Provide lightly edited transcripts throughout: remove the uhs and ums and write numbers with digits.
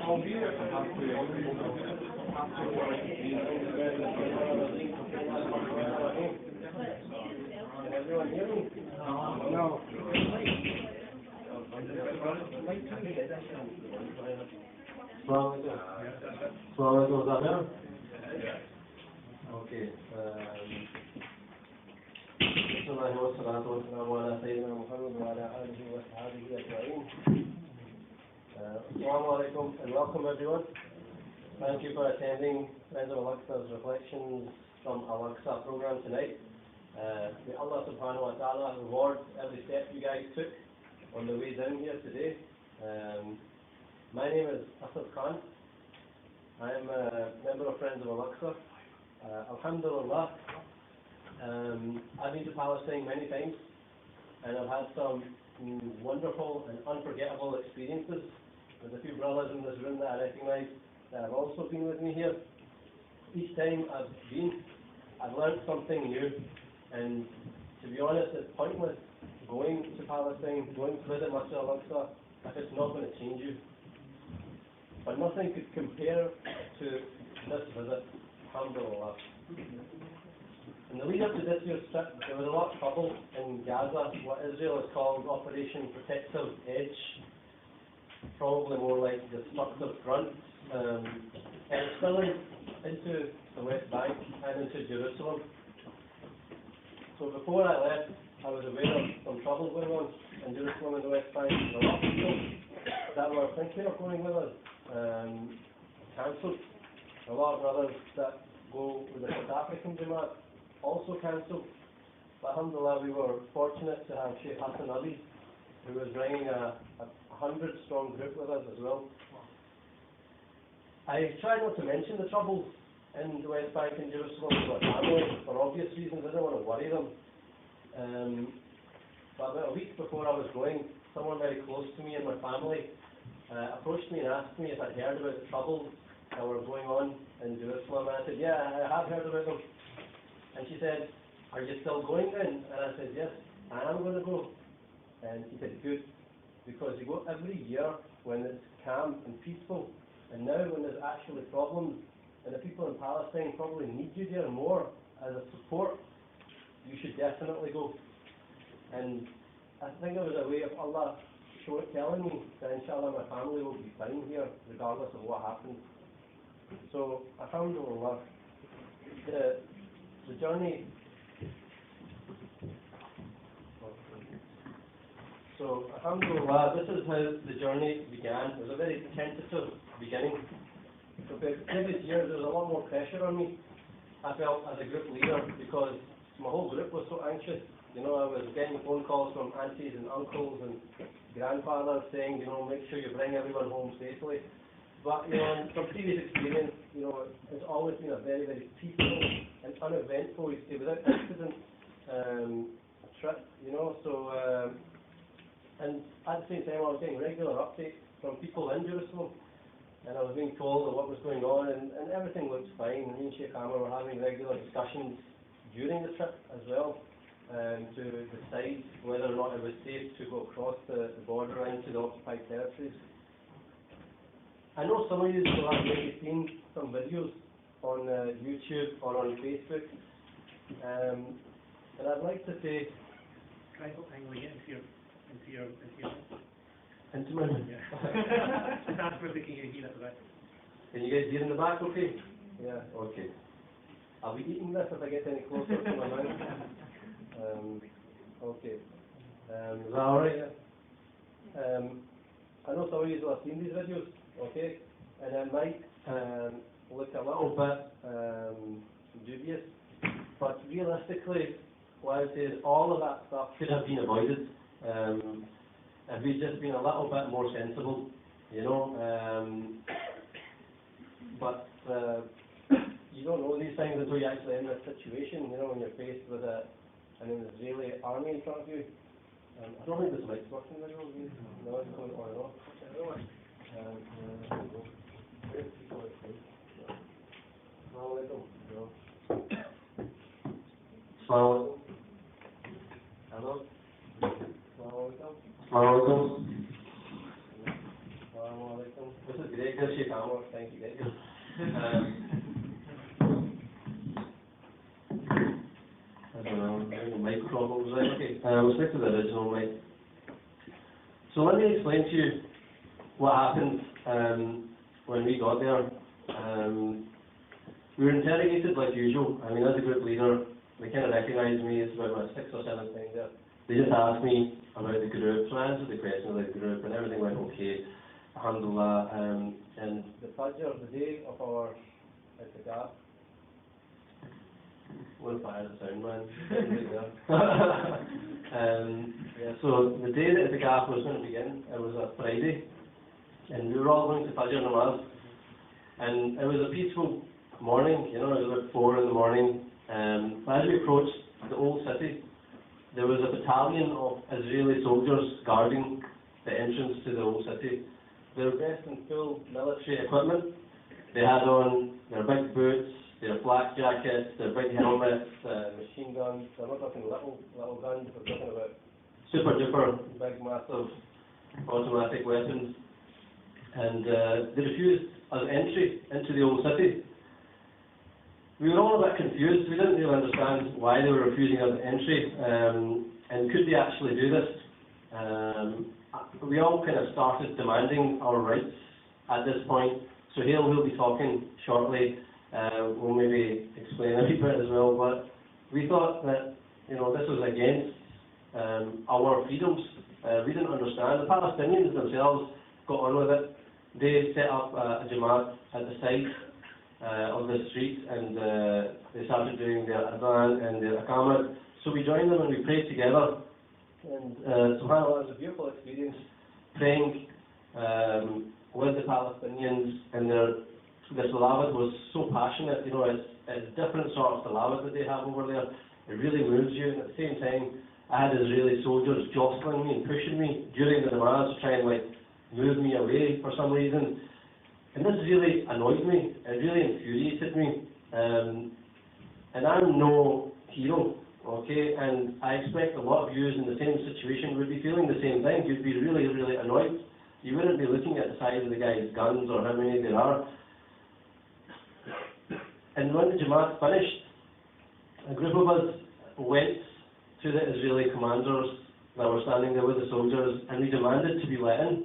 I'll be there for halfway. Can everyone hear me? No. Assalamualaikum, is that better? Okay. بسم الله والصلاة والسلام على سيدنا محمد وعلى آله وصحبه أجمعين. Assalamu alaikum and welcome everyone. Thank you for attending Friends of Al-Aqsa's Reflections from Al-Aqsa program tonight. May Allah subhanahu wa ta'ala reward every step you guys took on the way down here today. My name is Asad Khan. I am a member of Friends of Al-Aqsa. Alhamdulillah, I've been to Palestine many times and I've had some wonderful and unforgettable experiences. There's a few brothers in this room that I recognise that have also been with me here. Each time I've been, I've learned something new, and to be honest, it's pointless going to Palestine, going to visit Masjid Al-Aqsa if it's not going to change you. But nothing could compare to this visit, alhamdulillah. In the lead up to this year's trip, there was a lot of trouble in Gaza, what Israel has called Operation Protective Edge, probably more like destructive front, and it's spilling into the West Bank and into Jerusalem. So before I left, I was aware of some trouble going on in Jerusalem and the West Bank. A lot of people that were thinking of going with us cancelled. A lot of brothers that go with the South African Jamaat also cancelled. But alhamdulillah, we were fortunate to have Sheikh Hassan Ali, who was bringing a 100-strong group with us as well. I tried not to mention the troubles in the West Bank and Jerusalem to my family for obvious reasons. I didn't want to worry them. But about a week before I was going, someone very close to me and my family approached me and asked me if I'd heard about the troubles that were going on in Jerusalem. And I said, yeah, I have heard about them. And she said, are you still going then? And I said, yes, I am going to go. And he said, good, because you go every year when it's calm and peaceful, and now when there's actually problems, and the people in Palestine probably need you there more as a support, you should definitely go. And I think it was a way of Allah telling me that inshallah my family will be fine here regardless of what happens. So alhamdulillah, the journey. So alhamdulillah, this is how the journey began. It was a very tentative beginning. Compared to previous years, there was a lot more pressure on me, I felt, as a group leader, because my whole group was so anxious. You know, I was getting phone calls from aunties and uncles and grandfathers saying, you know, make sure you bring everyone home safely. But, you know, from previous experience, you know, it's always been a very, very peaceful and uneventful, without accident, trip, you know. So And at the same time, I was getting regular updates from people in Jerusalem, and I was being told of what was going on, and everything looked fine. Me and Sheikh Amr were having regular discussions during the trip as well, to decide whether or not it was safe to go across the border into the occupied territories. I know some of you will have maybe seen some videos on YouTube or on Facebook, and I'd like to say... Can I put Angry into your Into my mouth? Yeah. Just ask for the can you hear at the back. Can you guys hear in the back okay? Yeah, okay. I'll be eating this if I get any closer to my mouth. Okay. Is that alright? I know some of you will have seen these videos, okay? And it might look a little bit dubious, but realistically, what I would say is all of that stuff could have been avoided if we'd just been a little bit more sensible, you know. But you don't know these things until you're actually in this situation, you know, when you're faced with an Israeli army in front of you. I don't think this mic's working very well. No, it's going on and off. Hello. Hello. This is great. Good Sheikh Amr. Thank you. I don't know, mic problems, right? Okay, we'll stick to the original mic. So let me explain to you what happened when we got there. We were interrogated like usual. I mean, as a group leader, they kind of recognised me. It's about my 6th or 7th time there. They just asked me about the group, so I answered the question about the group, and everything went okay. Alhamdulillah. And the Fajr, the day of our Itikaf, what a fire the sound, man. Yeah, so the day that Itikaf was going to begin, it was a Friday, and we were all going to Fajr Namaz, and it was a peaceful morning, you know, it was about 4 in the morning. As we approached the old city, there was a battalion of Israeli soldiers guarding the entrance to the old city. They were dressed in full military equipment. They had on their big boots, their flak jackets, their big helmets, machine guns. I'm not talking little guns, we're talking about super duper big massive automatic weapons. And they refused us entry into the old city. We were all a bit confused. We didn't really understand why they were refusing us entry, and could they actually do this? We all kind of started demanding our rights at this point. So Hale will be talking shortly. We'll maybe explain a wee bit as well. But we thought that, you know, this was against our freedoms. We didn't understand. The Palestinians themselves got on with it. They set up a Jamaat at the side of the street, and they started doing their adhan and their aqamat. So we joined them and we prayed together. And subhanAllah, it was a beautiful experience, praying with the Palestinians, and their salawat was so passionate. You know, it's different sort of salawat that they have over there. It really moves you, and at the same time, I had Israeli soldiers jostling me and pushing me during the namaz to try and like move me away for some reason. And this really annoyed me, it really infuriated me. And I'm no hero, okay? And I expect a lot of you in the same situation would be feeling the same thing. You'd be really, really annoyed. You wouldn't be looking at the size of the guy's guns or how many there are. And when the Jamaat finished, a group of us went to the Israeli commanders that were standing there with the soldiers, and we demanded to be let in.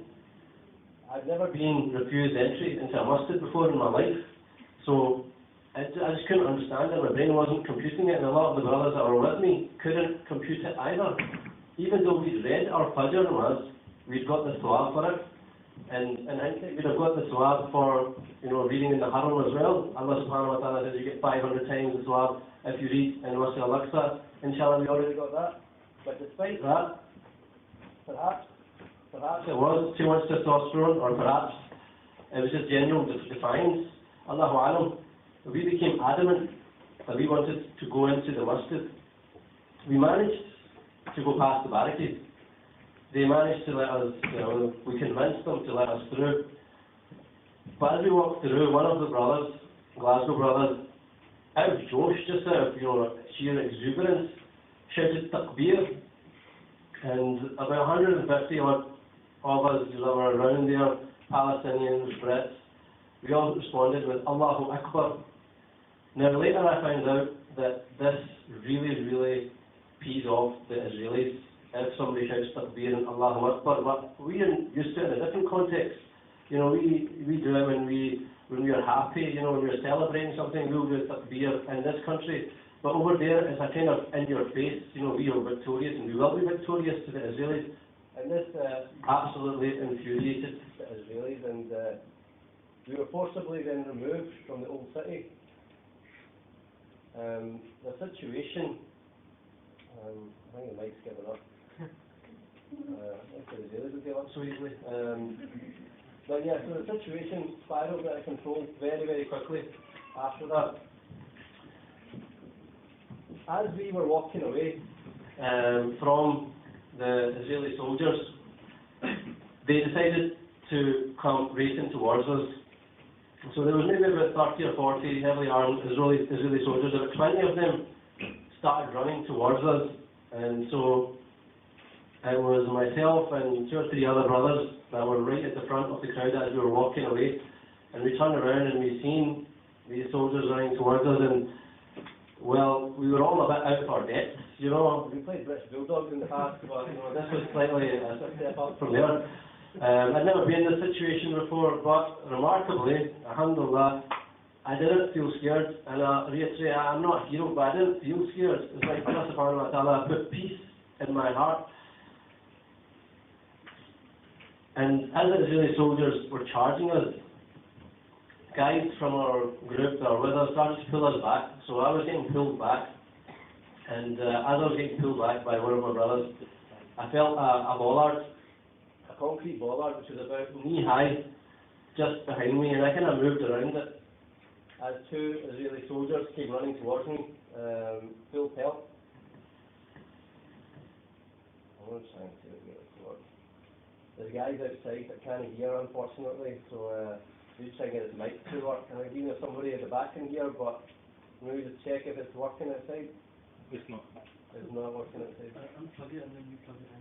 I've never been refused entry into a masjid before in my life, so I just couldn't understand it. My brain wasn't computing it, and a lot of the brothers that were with me couldn't compute it either. Even though we'd read our Fajr namaz, we'd got the sawab for it, and in hindsight we'd have got the sawab for, you know, reading in the Haram as well. Allah subhanahu wa ta'ala says you get 500 times the sawab if you read in Al-Aqsa. Inshallah, we already got that. But despite that, perhaps it was too much testosterone, or perhaps it was just genuine defiance. Allahu Alam. We became adamant that we wanted to go into the masjid. We managed to go past the barricade, they managed to let us, we convinced them to let us through. But as we walked through, one of the brothers, Glasgow brothers, out of Josh, just out of sheer exuberance, shouted takbir, and about 150 odd of us that were around there, Palestinians, Brits, we all responded with Allahu Akbar. Now later I found out that this really pees off the Israelis if somebody shouts takbir and Allahu Akbar, but we are used to it in a different context. We do it when we are happy, when we are celebrating something, we'll do takbir in this country. But over there, it's a kind of in your face, we are victorious and we will be victorious to the Israelis. And this absolutely infuriated the Israelis, and we were forcibly then removed from the old city. The situation, I think the mic's given up. I think the Israelis would give up so easily. But yeah, so the situation spiraled out of control very quickly after that. As we were walking away from the Israeli soldiers, they decided to come racing towards us. So there was maybe about 30 or 40 heavily armed Israeli soldiers. About 20 of them started running towards us, and so it was myself and 2 or 3 other brothers that were right at the front of the crowd as we were walking away. And we turned around and we seen these soldiers running towards us, and well, we were all a bit out of our depths, We played British Bulldogs in the past, but this was slightly a step up from there. I'd never been in this situation before, but remarkably, alhamdulillah, I didn't feel scared. And I reiterate, I'm not a hero, but I didn't feel scared. It's like Allah subhanahu wa ta'ala put peace in my heart. And as the Israeli soldiers were charging us, guys from our group that were with us started to pull us back. So I was getting pulled back, and as I was getting pulled back by one of my brothers, I felt a bollard, a concrete bollard, which was about knee high, just behind me, and I kind of moved around it as 2 Israeli soldiers came running towards me, full pelt. I'm going to try and see if we get this to work. There's guys outside that can't hear, unfortunately, so we try and get his mic to work. And again, there's somebody at the back in here, but maybe just check if it's working outside. It's not. It's not working outside. Unplug it and then you plug it in.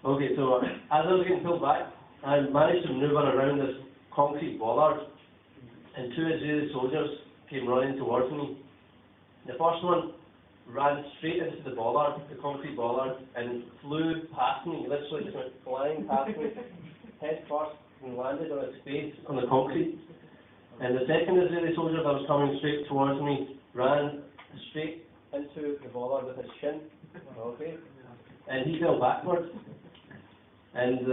Okay, so as I was getting pulled back, I managed to maneuver around this concrete bollard, and 2 Israeli soldiers came running towards me. The first one ran straight into the bollard, the concrete bollard, and flew past me, literally just went flying past me, head first, and landed on his face on the concrete. And the second Israeli soldier that was coming straight towards me ran straight into the bollard with his shin, and he fell backwards. And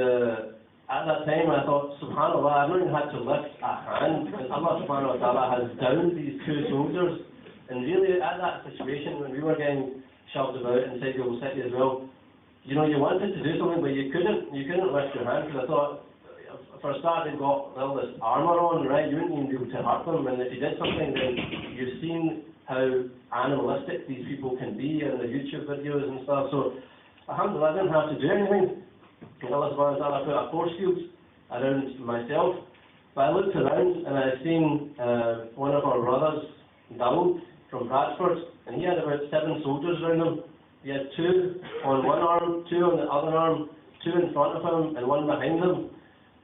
at that time I thought, subhanAllah, I've not even had to lift a hand, and Allah subhanahu wa ta'ala has downed these 2 soldiers. And really, at that situation, when we were getting shoved about inside the old city as well, you wanted to do something, but you couldn't lift your hand, because I thought, for a start, they've got all this armour on, right? You wouldn't even be able to hurt them, and if you did something, then you've seen how animalistic these people can be in the YouTube videos and stuff. So, alhamdulillah, I didn't have to do anything. Allah subhanahu wa ta'ala put a force field around myself, but I looked around and I seen one of our brothers, Dawood, from Bradford, and he had about 7 soldiers around him. He had 2 on one arm, 2 on the other arm, 2 in front of him, and 1 behind him,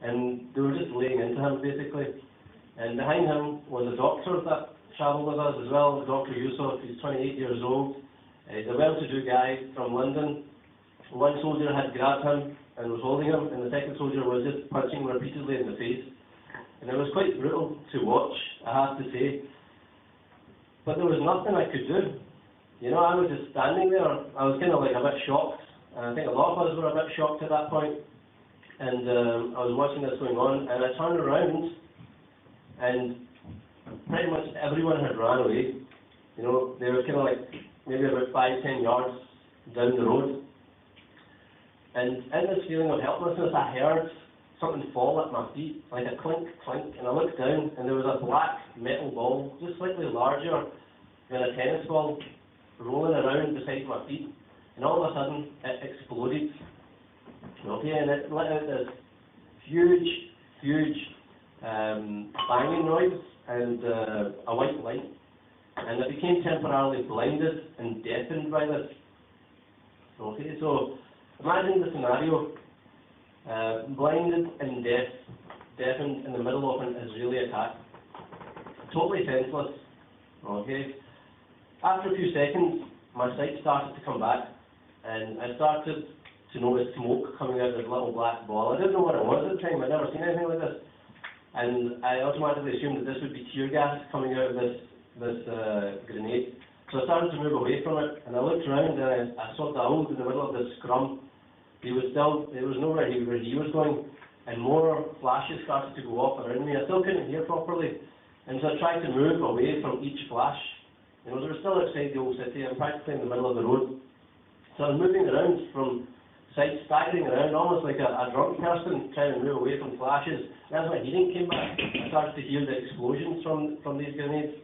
and they were just laying into him, basically. And behind him was a doctor that travelled with us as well, Dr. Yusuf. He's 28 years old. He's a well-to-do guy from London. 1 soldier had grabbed him and was holding him, and the second soldier was just punching him repeatedly in the face. And it was quite brutal to watch, I have to say. But there was nothing I could do. I was just standing there. I was kind of like a bit shocked. And I think a lot of us were a bit shocked at that point. And I was watching this going on, and I turned around, and pretty much everyone had run away. They were kind of like maybe about 5-10 yards down the road. And in this feeling of helplessness, I heard something fall at my feet, like a clink, clink, and I looked down, and there was a black metal ball, just slightly larger than a tennis ball, rolling around beside my feet, and all of a sudden it exploded. Okay, and it let out this huge banging noise and a white light, and I became temporarily blinded and deafened by this. Okay, so imagine the scenario: blinded and deafened in the middle of an Israeli attack, totally senseless. Okay, after a few seconds, my sight started to come back, and I started to notice smoke coming out of this little black ball. I didn't know what it was at the time. I'd never seen anything like this. And I automatically assumed that this would be tear gas coming out of this grenade. So I started to move away from it, and I looked around and I saw Daoud in the middle of this scrum. There was nowhere where he was going, and more flashes started to go off around me. I still couldn't hear properly, and so I tried to move away from each flash. You know, they were still outside the old city. I'm practically in the middle of the road. So I was moving around from sight, staggering around, almost like a drunk person trying to move away from flashes. And as my hearing came back, I started to hear the explosions from these grenades.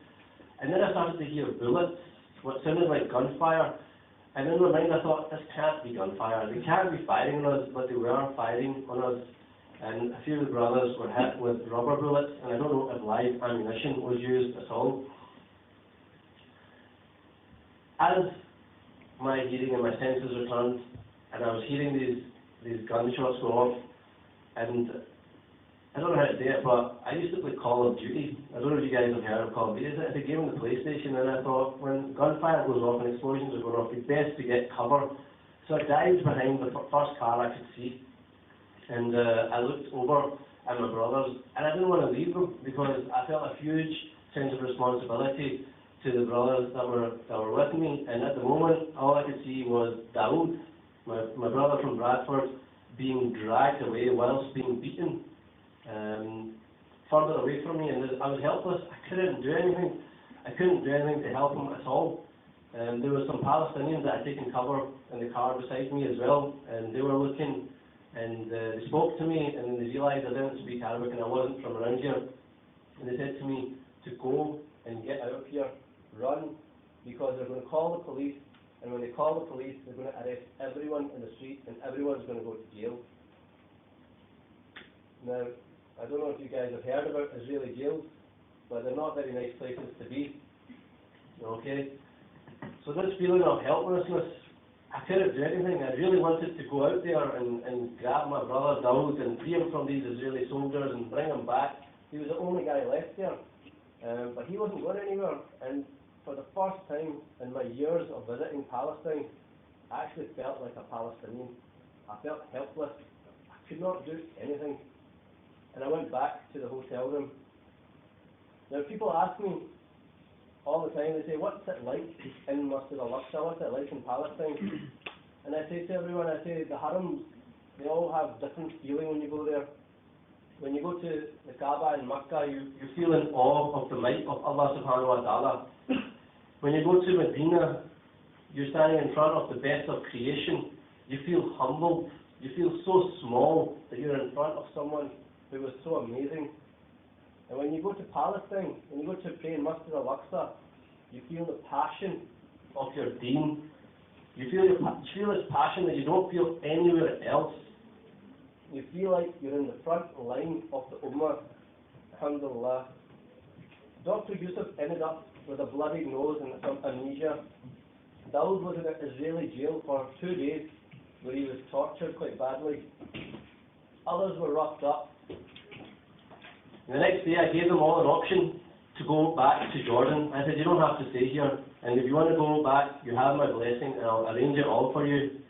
And then I started to hear bullets, what sounded like gunfire. And in my mind I thought, this can't be gunfire. They can't be firing on us, but they were firing on us. And a few of the brothers were hit with rubber bullets, and I don't know if live ammunition was used at all. As my hearing and my senses returned, and I was hearing these gunshots go off, and I don't know how to say it, but I used to play Call of Duty. I don't know if you guys have heard of Call of Duty. It's a game on the PlayStation, and I thought when gunfire goes off and explosions are going off, it's best to get cover. So I dived behind the first car I could see, and I looked over at my brothers, and I didn't want to leave them because I felt a huge sense of responsibility to the brothers that were with me. And at the moment, all I could see was Daoud, my brother from Bradford, being dragged away whilst being beaten further away from me, and I was helpless. I couldn't do anything. I couldn't do anything to help him at all. There were some Palestinians that had taken cover in the car beside me as well, and they were looking, and they spoke to me, and they realised I didn't speak Arabic and I wasn't from around here, and they said to me to go and get out of here, run, because they're going to call the police. And when they call the police, they're going to arrest everyone in the street, and everyone's going to go to jail. Now, I don't know if you guys have heard about Israeli jails, but they're not very nice places to be. Okay? So this feeling of helplessness, I couldn't do anything. I really wanted to go out there and grab my brother Daoud and free him from these Israeli soldiers and bring him back. He was the only guy left there. But he wasn't going anywhere. And for the first time in my years of visiting Palestine, I actually felt like a Palestinian. I felt helpless. I could not do anything. And I went back to the hotel room. Now people ask me all the time, they say, what's it like in Masjid Al-Aqsa? What's it like in Palestine? And I say to everyone, I say, the harams, they all have different feeling when you go there. When you go to the Kaaba in Makkah, you feel in awe of the might of Allah subhanahu wa ta'ala. When you go to Medina, you're standing in front of the best of creation. You feel humbled. You feel so small that you're in front of someone who was so amazing. And when you go to Palestine, when you go to pray in Masjid Al-Aqsa, you feel the passion of your deen. You feel this passion that you don't feel anywhere else. You feel like you're in the front line of the Ummah. Alhamdulillah. Dr. Yusuf ended up with a bloody nose and some amnesia. Daoud was in an Israeli jail for 2 days where he was tortured quite badly. Others were roughed up. And the next day I gave them all an option to go back to Jordan. I said, you don't have to stay here, and if you want to go back, you have my blessing and I'll arrange it all for you.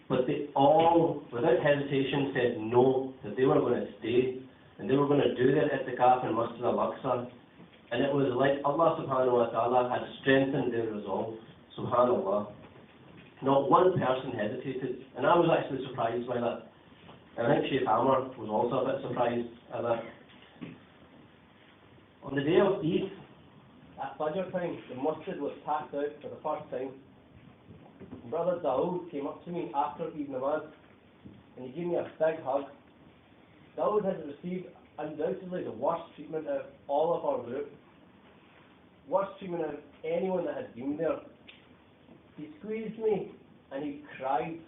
But they all, without hesitation, said no, that they were going to stay, and they were going to do their Itikaf in Masjid Al-Aqsa. And it was like Allah subhanahu wa ta'ala had strengthened their resolve. Subhanallah. Not one person hesitated, and I was actually surprised by that. And I think Sheikh Amr was also a bit surprised at that. On the day of Eid, at Fajr time, the masjid was packed out for the first time. Brother Daoud came up to me after Eid Namaz, and he gave me a big hug. Daoud had received undoubtedly the worst treatment out of all of our group. Worst treatment out of anyone that had been there. He squeezed me and he cried.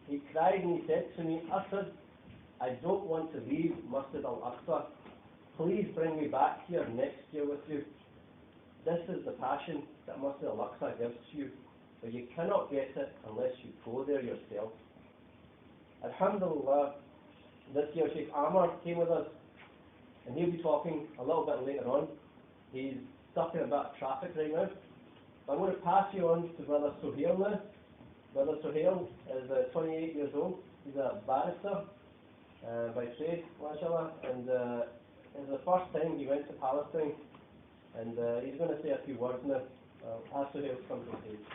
He cried and he said to me, Asad, I don't want to leave Masjid Al-Aqsa. Please bring me back here next year with you. This is the passion that Masjid Al-Aqsa gives to you, but you cannot get it unless you go there yourself. Alhamdulillah, this year Sheikh Amar came with us, and he'll be talking a little bit later on. He's stuck in a bit of traffic right now. So I'm going to pass you on to Brother Suhail now. Brother Suhail is 28 years old. He's a barrister by trade, mashallah, and it's the first time he went to Palestine, and he's going to say a few words now. Ask Suhail to come to the stage.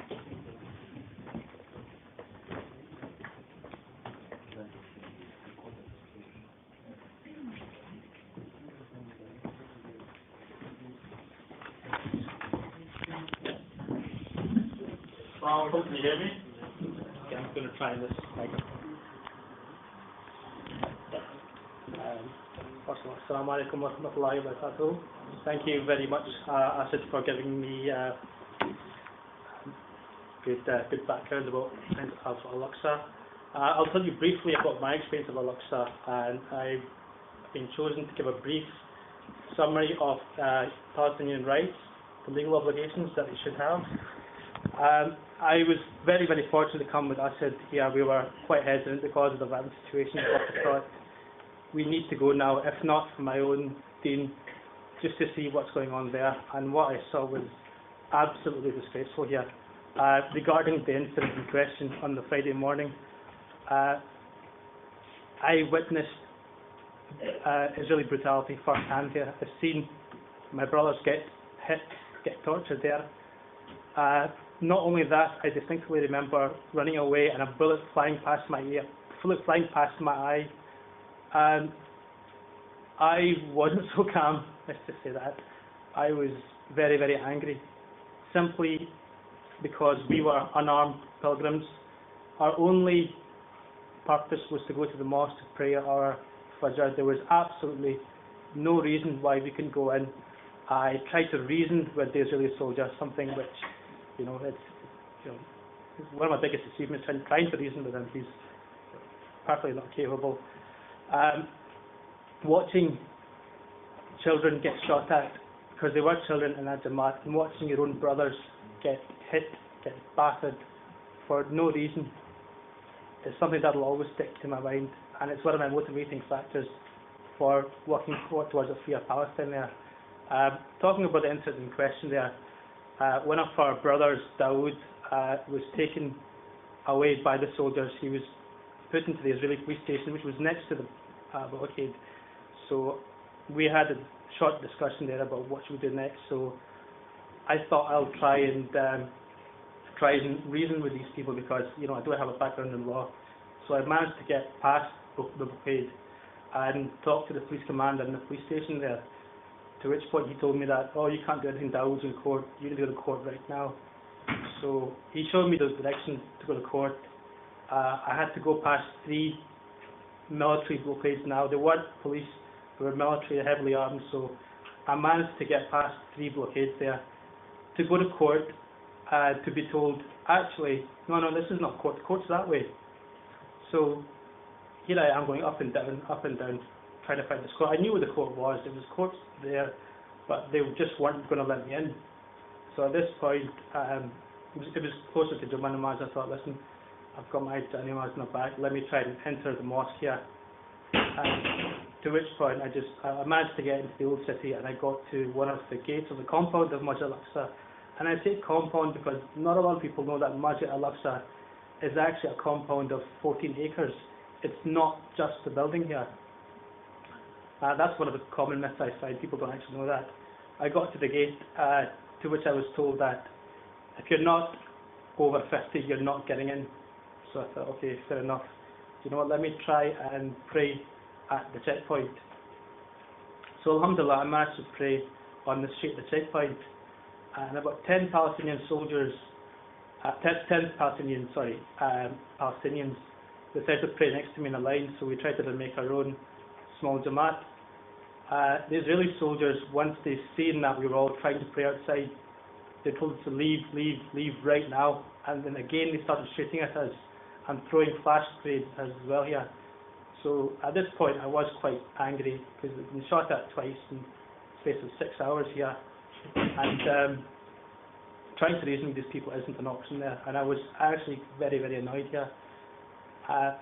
Can you hear me? Okay, I'm going to try this microphone. First of all, Assalamu alaikum wa rahmatullahi wa barakatuh. Thank you very much, Asad, for giving me good background about Al-Aqsa. I'll tell you briefly about my experience of Al-Aqsa, and I've been chosen to give a brief summary of Palestinian rights, the legal obligations that they should have. I was very, very fortunate to come with Asad here. We were quite hesitant because of the violent situation, but I thought we need to go now, if not for my own deen, just to see what's going on there. And what I saw was absolutely disgraceful here. Regarding the incident in question on the Friday morning, I witnessed Israeli brutality firsthand here. I've seen my brothers get hit, get tortured there. Not only that, I distinctly remember running away and a bullet flying past my ear, flying past my eye. And I wasn't so calm, let's just say that. I was very, very angry, simply because we were unarmed pilgrims. Our only purpose was to go to the mosque to pray our Fajr. There was absolutely no reason why we couldn't go in. I tried to reason with the Israeli soldier, something which, it's one of my biggest achievements, trying to reason with him. He's perfectly not capable. Watching children get shot at because they were children in a Jamaat, and watching your own brothers get hit, get battered for no reason is something that will always stick to my mind, and it's one of my motivating factors for working towards a freer Palestine there. Talking about the incident in question there, one of our brothers, Dawood, was taken away by the soldiers. He was put into the Israeli police station, which was next to the blockade. So we had a short discussion there about what should we do next. So I thought I'll try and reason with these people because I do have a background in law. So I managed to get past the blockade and talk to the police commander in the police station there. To which point he told me that, oh, you can't do anything, Dawood's in court, you need to go to court right now. So he showed me the direction to go to court. I had to go past 3 military blockades now. They weren't police, they were military, heavily armed, so I managed to get past 3 blockades there. To go to court, to be told, actually, no, this is not court, court's that way. So here I am going up and down, trying to find this court. I knew where the court was. There was courts there, but they just weren't going to let me in. So at this point, it was closer to Jummah Namaz. I thought, listen, I've got my Namaz in the back. Let me try and enter the mosque here. To which point, I managed to get into the old city, and I got to one of the gates of the compound of Masjid Al-Aqsa. And I say compound because not a lot of people know that Masjid Al-Aqsa is actually a compound of 14 acres. It's not just the building here. That's one of the common myths I find. People don't actually know that. I got to the gate, to which I was told that if you're not over 50, you're not getting in. So I thought, okay, fair enough. You know what, let me try and pray at the checkpoint. So alhamdulillah, I managed to pray on the street at the checkpoint. And about 10 Palestinian soldiers, 10 Palestinians decided to pray next to me in a line, so we tried to make our own small Jamaat. The Israeli soldiers, once they seen that we were all trying to pray outside, they told us to leave right now, and then again they started shooting at us and throwing flash grenades as well here. So at this point I was quite angry because we've been shot at twice in the space of 6 hours here, and trying to reason with these people isn't an option there, and I was actually very, very annoyed here.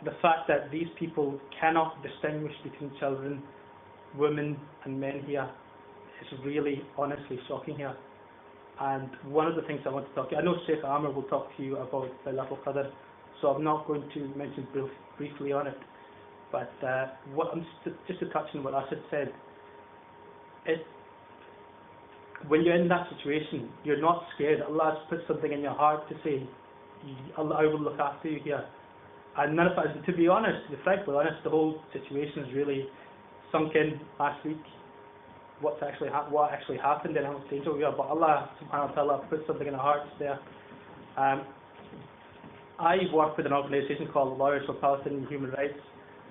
The fact that these people cannot distinguish between children, women and men here is really honestly shocking here. And one of the things I want to talk to you, I know Sheikh Amr will talk to you about the Al-Aqsa, so I'm not going to mention briefly on it, but just to touch on what Asad said, when you're in that situation, you're not scared. Allah has put something in your heart to say, Allah, I will look after you here. And none of us, to be honest, to be frankly honest, the whole situation is really sunk in last week. What actually happened and how much danger we are. But Allah subhanahu wa ta'ala put something in our hearts there. I work with an organisation called Lawyers for Palestinian Human Rights,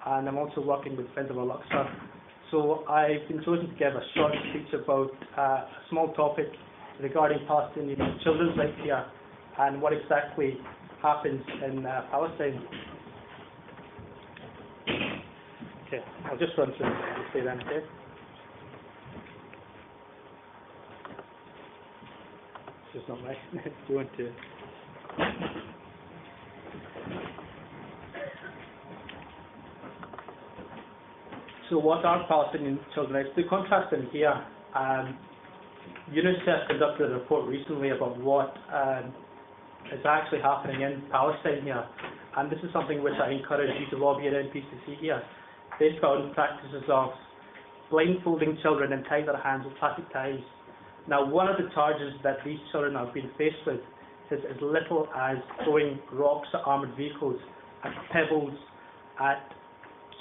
and I'm also working with Friends of Al-Aqsa. So I've been chosen to give a short speech about a small topic regarding Palestinian children's rights here and what exactly happens in Palestine. Okay, I'll just run through this say then, okay? This is not my do you want to So what are Palestinian children's rights? To contrast them here, UNICEF conducted a report recently about what is actually happening in Palestine here, and this is something which I encourage you to lobby at NPCC here. They found practices of blindfolding children and tying their hands with plastic ties. Now, one of the charges that these children have been faced with is as little as throwing rocks at armoured vehicles, at pebbles, at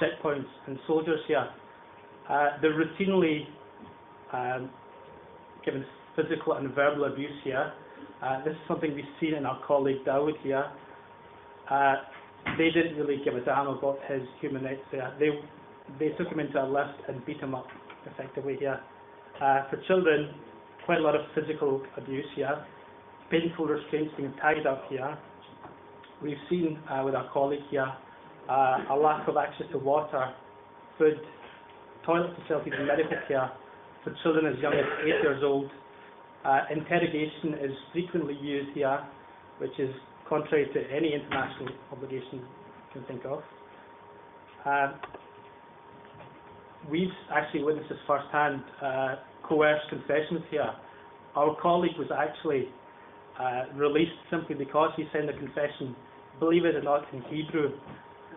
checkpoints and soldiers here. They're routinely given physical and verbal abuse here. This is something we've seen in our colleague Dawood here. They didn't really give a damn about his human rights there. They took him into a lift and beat him up effectively here. For children, quite a lot of physical abuse here. Painful restraints being tied up here. We've seen with our colleague here a lack of access to water, food, toilet facilities and medical care for children as young as 8 years old. Interrogation is frequently used here, which is contrary to any international obligation you can think of. We've actually witnessed this firsthand, coerced confessions here. Our colleague was actually released simply because he signed a confession, believe it or not, in Hebrew.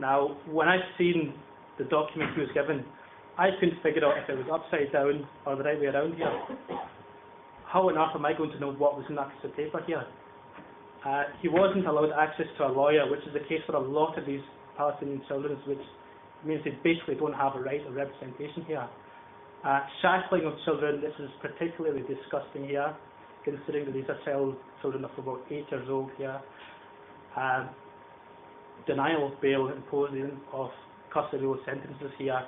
Now, when I've seen the document he was given, I couldn't figure out if it was upside down or the right way around here. How on earth am I going to know what was in that piece of paper here? He wasn't allowed access to a lawyer, which is the case for a lot of these Palestinian children, which means they basically don't have a right of representation here. Shackling of children, this is particularly disgusting here, considering that these are children of about 8 years old here. Denial of bail, imposing of custodial sentences here.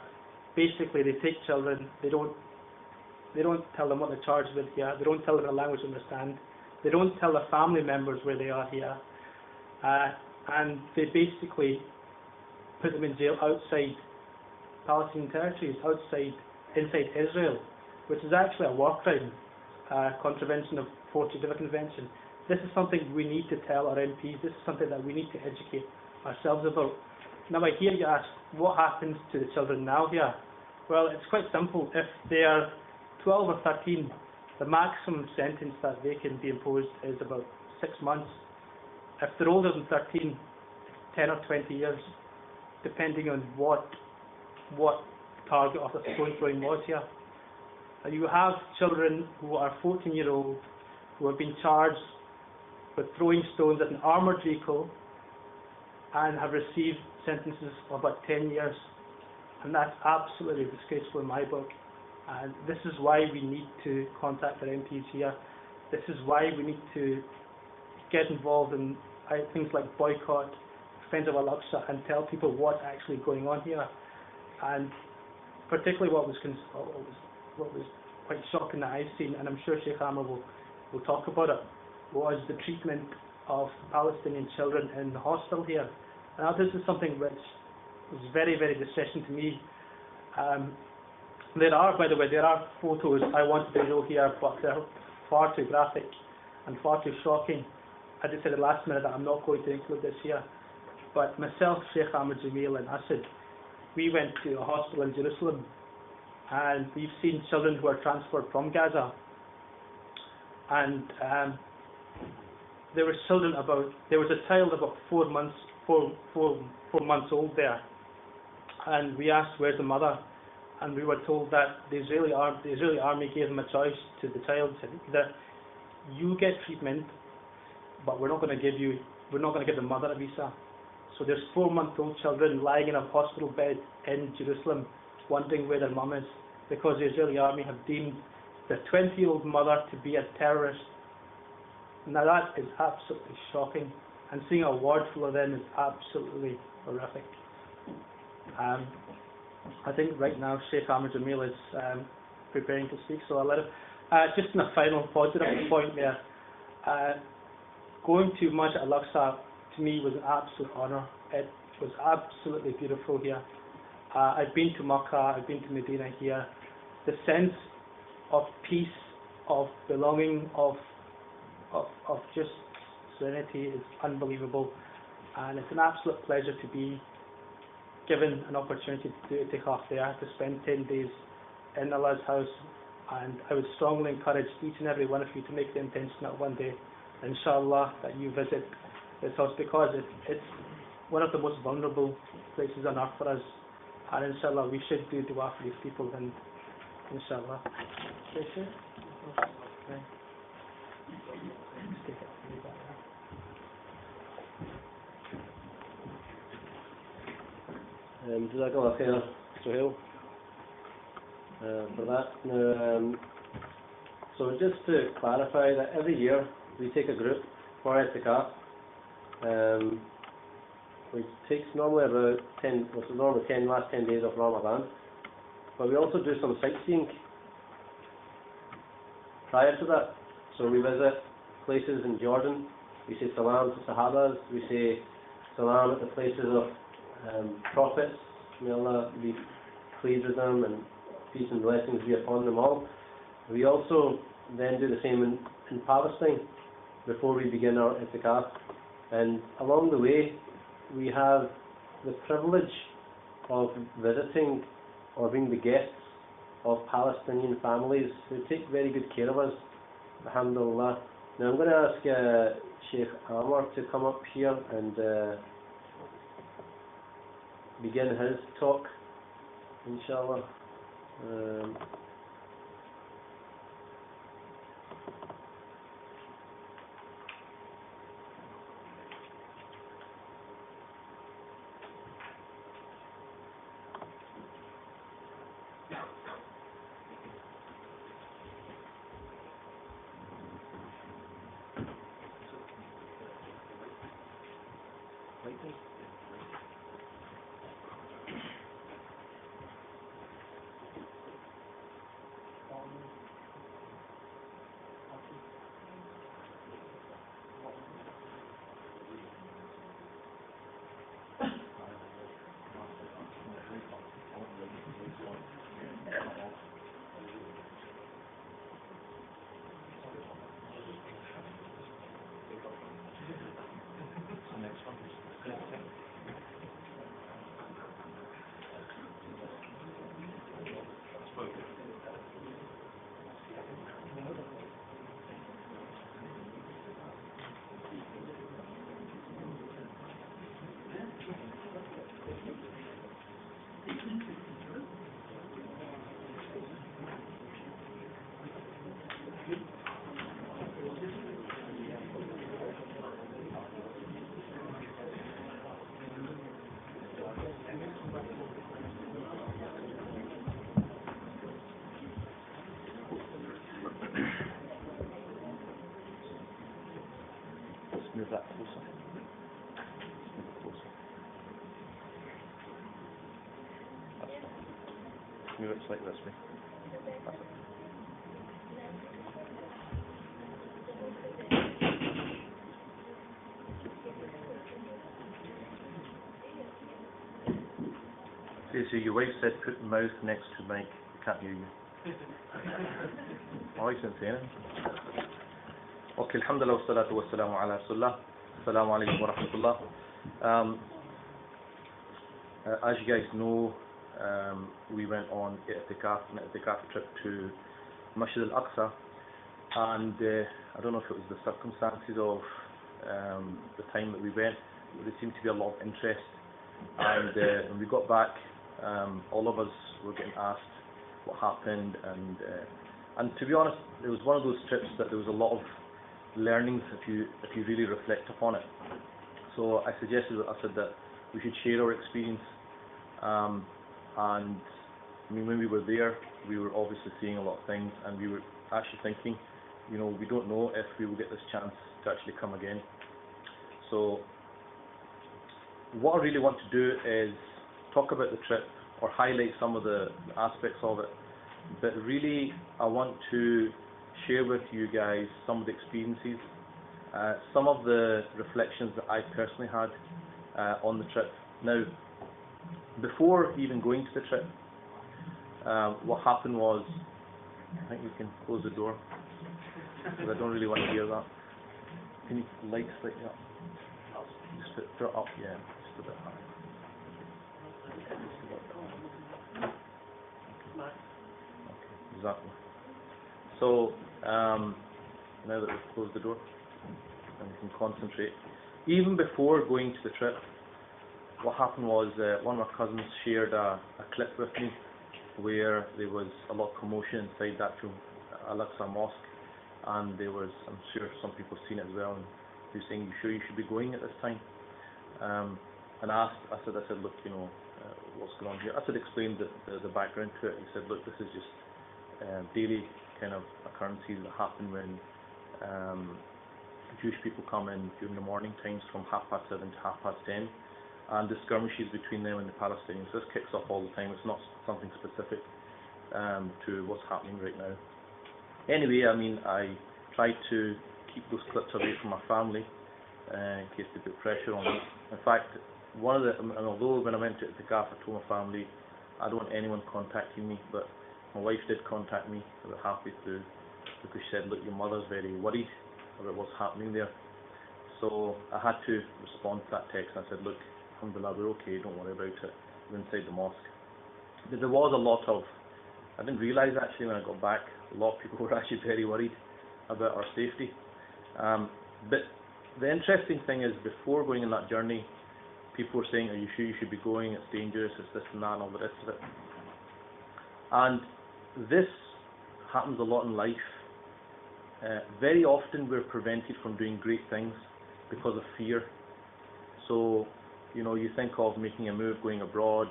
Basically, they take children, they don't tell them what they're charged with here, they don't tell them the language they understand, they don't tell their family members where they are here, and they basically put them in jail outside Palestinian territories, inside Israel, which is actually a war crime, contravention of 4th Geneva Convention. This is something we need to tell our MPs, this is something that we need to educate ourselves about. Now I hear you ask, what happens to the children now here? Well, it's quite simple. If they are 12 or 13, the maximum sentence that they can be imposed is about 6 months. If they're older than 13, 10 or 20 years, depending on what target of the stone throwing was here. You have children who are 14-year-old who have been charged with throwing stones at an armoured vehicle and have received sentences of about 10 years. And that's absolutely disgraceful in my book. And this is why we need to contact our MPs here. This is why we need to get involved in things like boycott, Friends of Al-Aqsa, and tell people what's actually going on here. And particularly what was quite shocking that I've seen, and I'm sure Sheikh Amr will will talk about it, was the treatment of Palestinian children in the hospital here. Now this is something which was very, very distressing to me. There are, by the way, there are photos I wanted to show here, but they're far too graphic and far too shocking. I decided at the last minute that I'm not going to include this here. But myself, Sheikh Ahmed Jamil and Asad, we went to a hospital in Jerusalem, and we've seen children who are transferred from Gaza. And there was a child about 4 months old there, and we asked where's the mother, and we were told that the Israeli army gave them a choice to the child, said either you get treatment, but we're not going to give the mother a visa. So there's 4-month-old children lying in a hospital bed in Jerusalem, wondering where their mum is, because the Israeli army have deemed the 20-year-old mother to be a terrorist. Now that is absolutely shocking, and seeing a ward full of them is absolutely horrific. I think right now Sheikh Ahmed Jamil is preparing to speak, so I'll let him. Just in a final positive point there, going to Masjid Al-Aqsa to me was an absolute honour. It was absolutely beautiful here. I've been to Makkah, I've been to Medina here. The sense of peace, of belonging, of just serenity is unbelievable, and it's an absolute pleasure to be given an opportunity to do Itikaf there, to spend 10 days in Allah's house. And I would strongly encourage each and every one of you to make the intention that one day, inshallah, that you visit this house, because it's one of the most vulnerable places on earth for us, and inshallah we should do dua for these people, and inshallah. Jazakallah khair, Suhail, for that. Now, so just to clarify that every year we take a group for Itikaf, which takes normally about 10 last 10 days of Ramadan, but we also do some sightseeing prior to that. So we visit places in Jordan, we say salam to Sahabas, we say salam at the places of prophets, may Allah be pleased with them and peace and blessings be upon them all. We also then do the same in Palestine before we begin our Itikaf, and along the way we have the privilege of visiting or being the guests of Palestinian families who take very good care of us, alhamdulillah. Now I'm going to ask Sheikh Amar to come up here and begin his talk, inshallah. Move that closer. That's fine. Move it slightly this way. That's it. So your wife said put mouth next to mic. We can't hear you. Oh, you didn't say anything. Okay, alhamdulillah wa salatu wa salamu ala rasulullah. Assalamu alaikum wa rahmatullah. As you guys know, we went on an Itikaf trip to Masjid Al-Aqsa, and I don't know if it was the circumstances of the time that we went, but there seemed to be a lot of interest, and when we got back, all of us were getting asked what happened, and to be honest, it was one of those trips that there was a lot of learnings if you really reflect upon it. So I said that we should share our experience, and I mean, when we were there, we were obviously seeing a lot of things, and we were actually thinking, you know, we don't know if we will get this chance to actually come again. So what I really want to do is talk about the trip or highlight some of the aspects of it, but really I want to share with you guys some of the experiences, some of the reflections that I personally had on the trip. Now, before even going to the trip, what happened was, I think you can close the door, because I don't really want to hear that. Can you light slightly up? Just put it up, yeah, just a bit higher. Okay, exactly. So, now that we've closed the door, and we can concentrate. Even before going to the trip, what happened was one of our cousins shared a clip with me where there was a lot of commotion inside the actual Al-Aqsa mosque, and there was, I'm sure some people have seen it as well, and they were saying, you sure you should be going at this time? And I said, look, you know, what's going on here? I said, explained the background to it. He said, look, this is just daily kind of occurrences that happen when Jewish people come in during the morning times from 7:30 to 10:30, and the skirmishes between them and the Palestinians. This kicks off all the time. It's not something specific to what's happening right now. Anyway, I mean, I tried to keep those clips away from my family in case they put pressure on me. In fact, and although when I went to Itikaf, I told my family I don't want anyone contacting me, but my wife did contact me about halfway through, because she said, look, your mother's very worried about what's happening there. So I had to respond to that text, and I said, look, alhamdulillah, we're okay, don't worry about it, we're inside the mosque. But there was a lot of, I didn't realise actually when I got back, a lot of people were actually very worried about our safety. But the interesting thing is, before going on that journey, people were saying, are you sure you should be going, it's dangerous, it's this and that and all the rest of it. And this happens a lot in life. Very often we're prevented from doing great things because of fear. So, you know, you think of making a move, going abroad,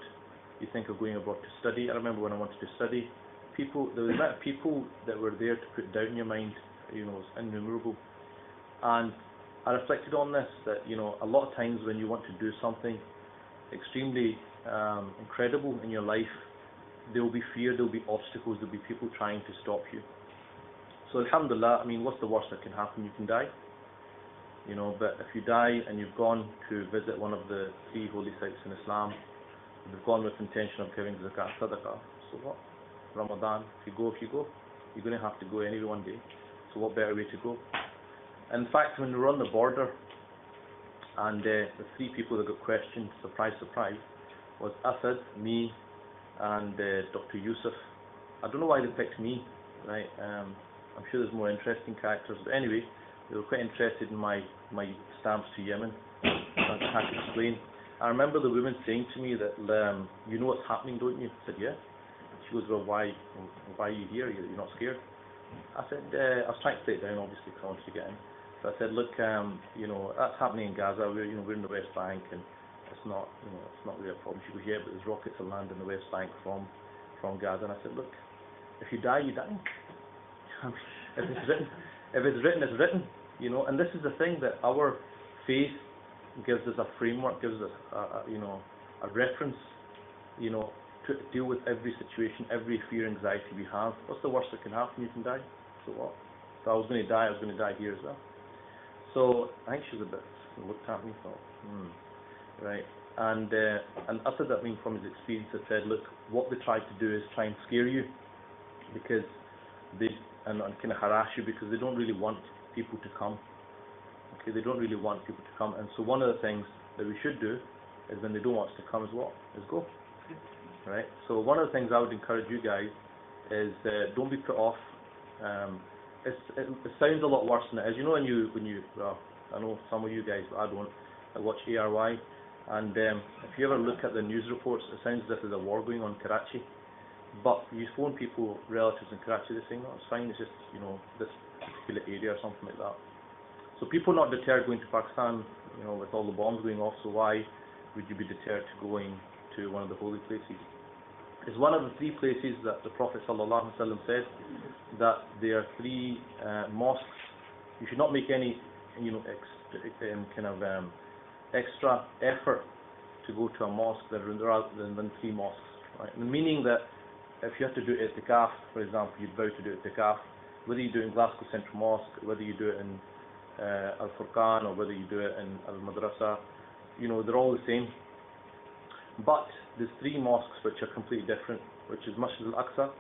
you think of going abroad to study. I remember when I wanted to study, there was a lot of people that were there to put doubt in your mind, you know, it's innumerable. And I reflected on this, that, you know, a lot of times when you want to do something extremely incredible in your life, there will be fear, there will be obstacles, there will be people trying to stop you. So alhamdulillah, I mean, what's the worst that can happen? You can die. You know, but if you die and you've gone to visit one of the 3 holy sites in Islam, you've gone with intention of giving zakat, sadaqah, so what? Ramadan, if you go, you're going to have to go anyway one day. So what better way to go? In fact, when we were on the border, and the 3 people that got questioned, surprise, surprise, was Asad, me, and Dr. Yusuf. I don't know why they picked me, right? I'm sure there's more interesting characters, but anyway, they were quite interested in my stamps to Yemen. I had to explain. I remember the woman saying to me that, you know what's happening, don't you? I said, yeah. She goes, well, why are you here? You're not scared? I said, I was trying to play it down, obviously, because I wanted to get in. So I said, look, you know, that's happening in Gaza. We're in the West Bank, and it's not really a problem. She goes, yeah, but there's rockets that land in the West Bank from Gaza. And I said, look, if you die, you die. If it's written, it's written. You know, and this is the thing, that our faith gives us a framework, gives us a reference, you know, to deal with every situation, every fear, anxiety we have. What's the worst that can happen? You can die. So what? If I was going to die here as well. So I think she was a bit looked at me, thought, right. And Asad, I mean, from his experience, has said, look, what they try to do is try and scare you, because they and kind of harass you, because they don't really want people to come. Okay, they don't really want people to come. And so one of the things that we should do is, when they don't want us to come, is what? Is go. Right. So one of the things I would encourage you guys is, don't be put off. It sounds a lot worse than it is. You know, when you well, I know some of you guys, but I don't. I watch ARY, and if you ever look at the news reports, it sounds as if there's a war going on in Karachi. But you phone people, relatives in Karachi, they're saying, no, it's fine, it's just, you know, this particular area or something like that. So people are not deterred going to Pakistan, you know, with all the bombs going off, so why would you be deterred to going to one of the holy places? It's one of the three places that the Prophet ﷺ said that there are three mosques. You should not make any, you know, extra effort to go to a mosque rather than three mosques. Right? Meaning that if you have to do Itikaf, for example, you'd vow to do Itikaf, whether you do it in Glasgow Central Mosque, whether you do it in Al-Furqan, or whether you do it in Al-Madrasa, you know, they're all the same. But there's three mosques which are completely different, which is Masjid Al-Aqsa,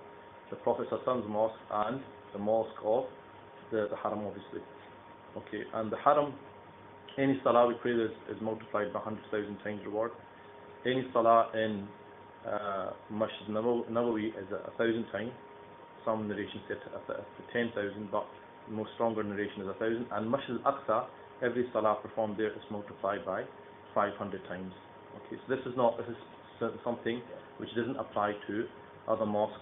the Prophet's mosque, and the mosque of the Haram, obviously. Okay, and the Haram, any salah we pray is multiplied by 100,000 times reward. Any salah in Masjid Nabawi is 1,000 times. Some narrations say to 10,000, but the most stronger narration is 1,000. And Masjid Al-Aqsa, every salah performed there is multiplied by 500 times. Okay, so this is something which doesn't apply to other mosques.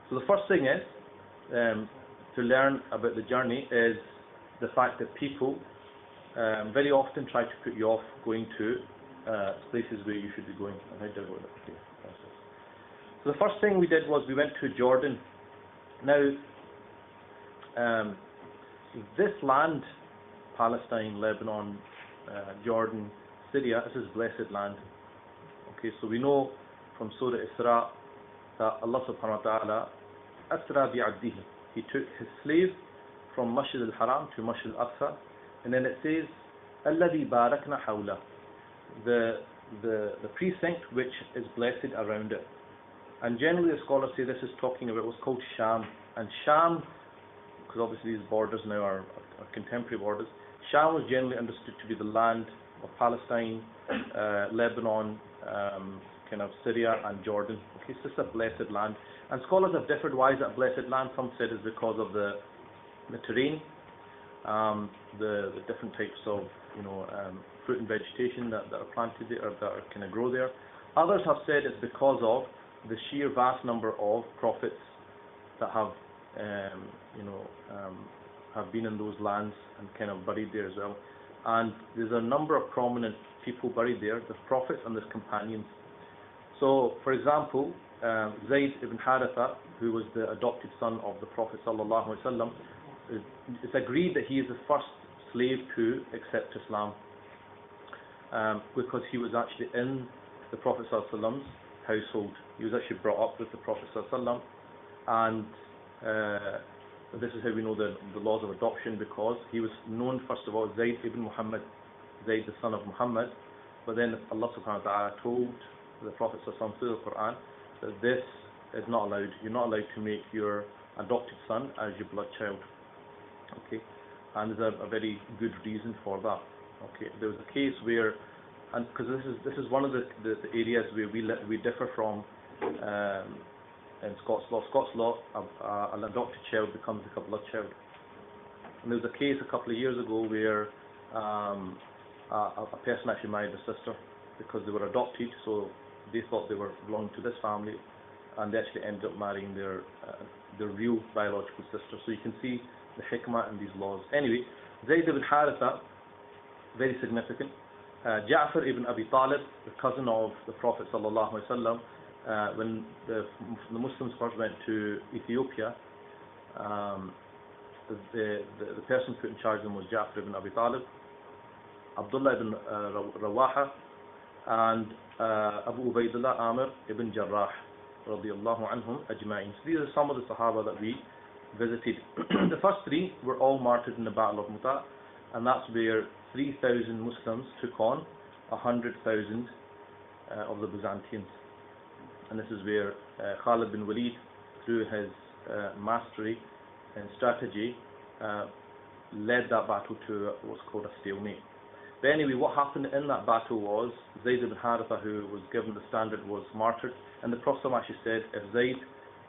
So the first thing is to learn about the journey is the fact that people very often try to put you off going to places where you should be going. Okay. So the first thing we did was we went to Jordan. Now, this land, Palestine, Lebanon, Jordan, Syria, this is blessed land. Okay, so we know from Surah Isra that Allah subhanahu wa ta'ala asra bi'abdihi. He took his slave from Masjid al-Haram to Masjid al-Aqsa, and then it says alladhi barakna hawla, the precinct which is blessed around it. And generally the scholars say this is talking about what's called Sham. And Sham, because obviously these borders now are contemporary borders, Sham was generally understood to be the land of Palestine, Lebanon, kind of Syria and Jordan. Okay, so it's a blessed land. And scholars have differed. Why is it a blessed land? Some said it's because of the terrain, the different types of, you know, fruit and vegetation that are planted there, or that are kind of grow there. Others have said it's because of the sheer vast number of prophets that have, have been in those lands and kind of buried there as well. And there's a number of prominent people buried there. There's prophets and there's companions. So, for example, Zayd ibn Haritha, who was the adopted son of the Prophet sallallahu alaihi wasallam, it's agreed that he is the first slave to accept Islam, because he was actually in the Prophet sallallahu alaihi wasallam's household. He was actually brought up with the Prophet sallallahu alaihi wasallam, and this is how we know the laws of adoption, because he was known first of all Zayd ibn Muhammad, Zayd the son of Muhammad, but then Allah subhanahu wa ta'ala told the Prophet sallallahu alaihi wasallam through the Quran that this is not allowed. You're not allowed to make your adopted son as your blood child. Okay, and there's a very good reason for that. Okay, there was a case where, and because this is one of the areas where we differ from in Scots law. Scots law, an adopted child becomes like a blood child. And there was a case a couple of years ago where a person actually married a sister because they were adopted, so they thought they were belonging to this family, and they actually ended up marrying their real biological sister. So you can see the hikmah in these laws. Anyway, Zayd ibn Haritha, very significant. Ja'far ibn Abi Talib, the cousin of the Prophet sallallahu alaihi wasallam, when the Muslims first went to Ethiopia, the person put in charge of them was Ja'far ibn Abi Talib, Abdullah ibn Rawaha, and Abu Ubaidullah Amir ibn Jarrah radiyallahu anhum ajma'in. So these are some of the Sahaba that we visited. The first three were all martyred in the Battle of Mu'tah, and that's where 3,000 Muslims took on 100,000 of the Byzantines. And this is where Khalid bin Walid, through his mastery and strategy, led that battle to what's called a stalemate. But anyway, what happened in that battle was Zayd ibn Haritha, who was given the standard, was martyred. And the Prophet actually said, if Zayd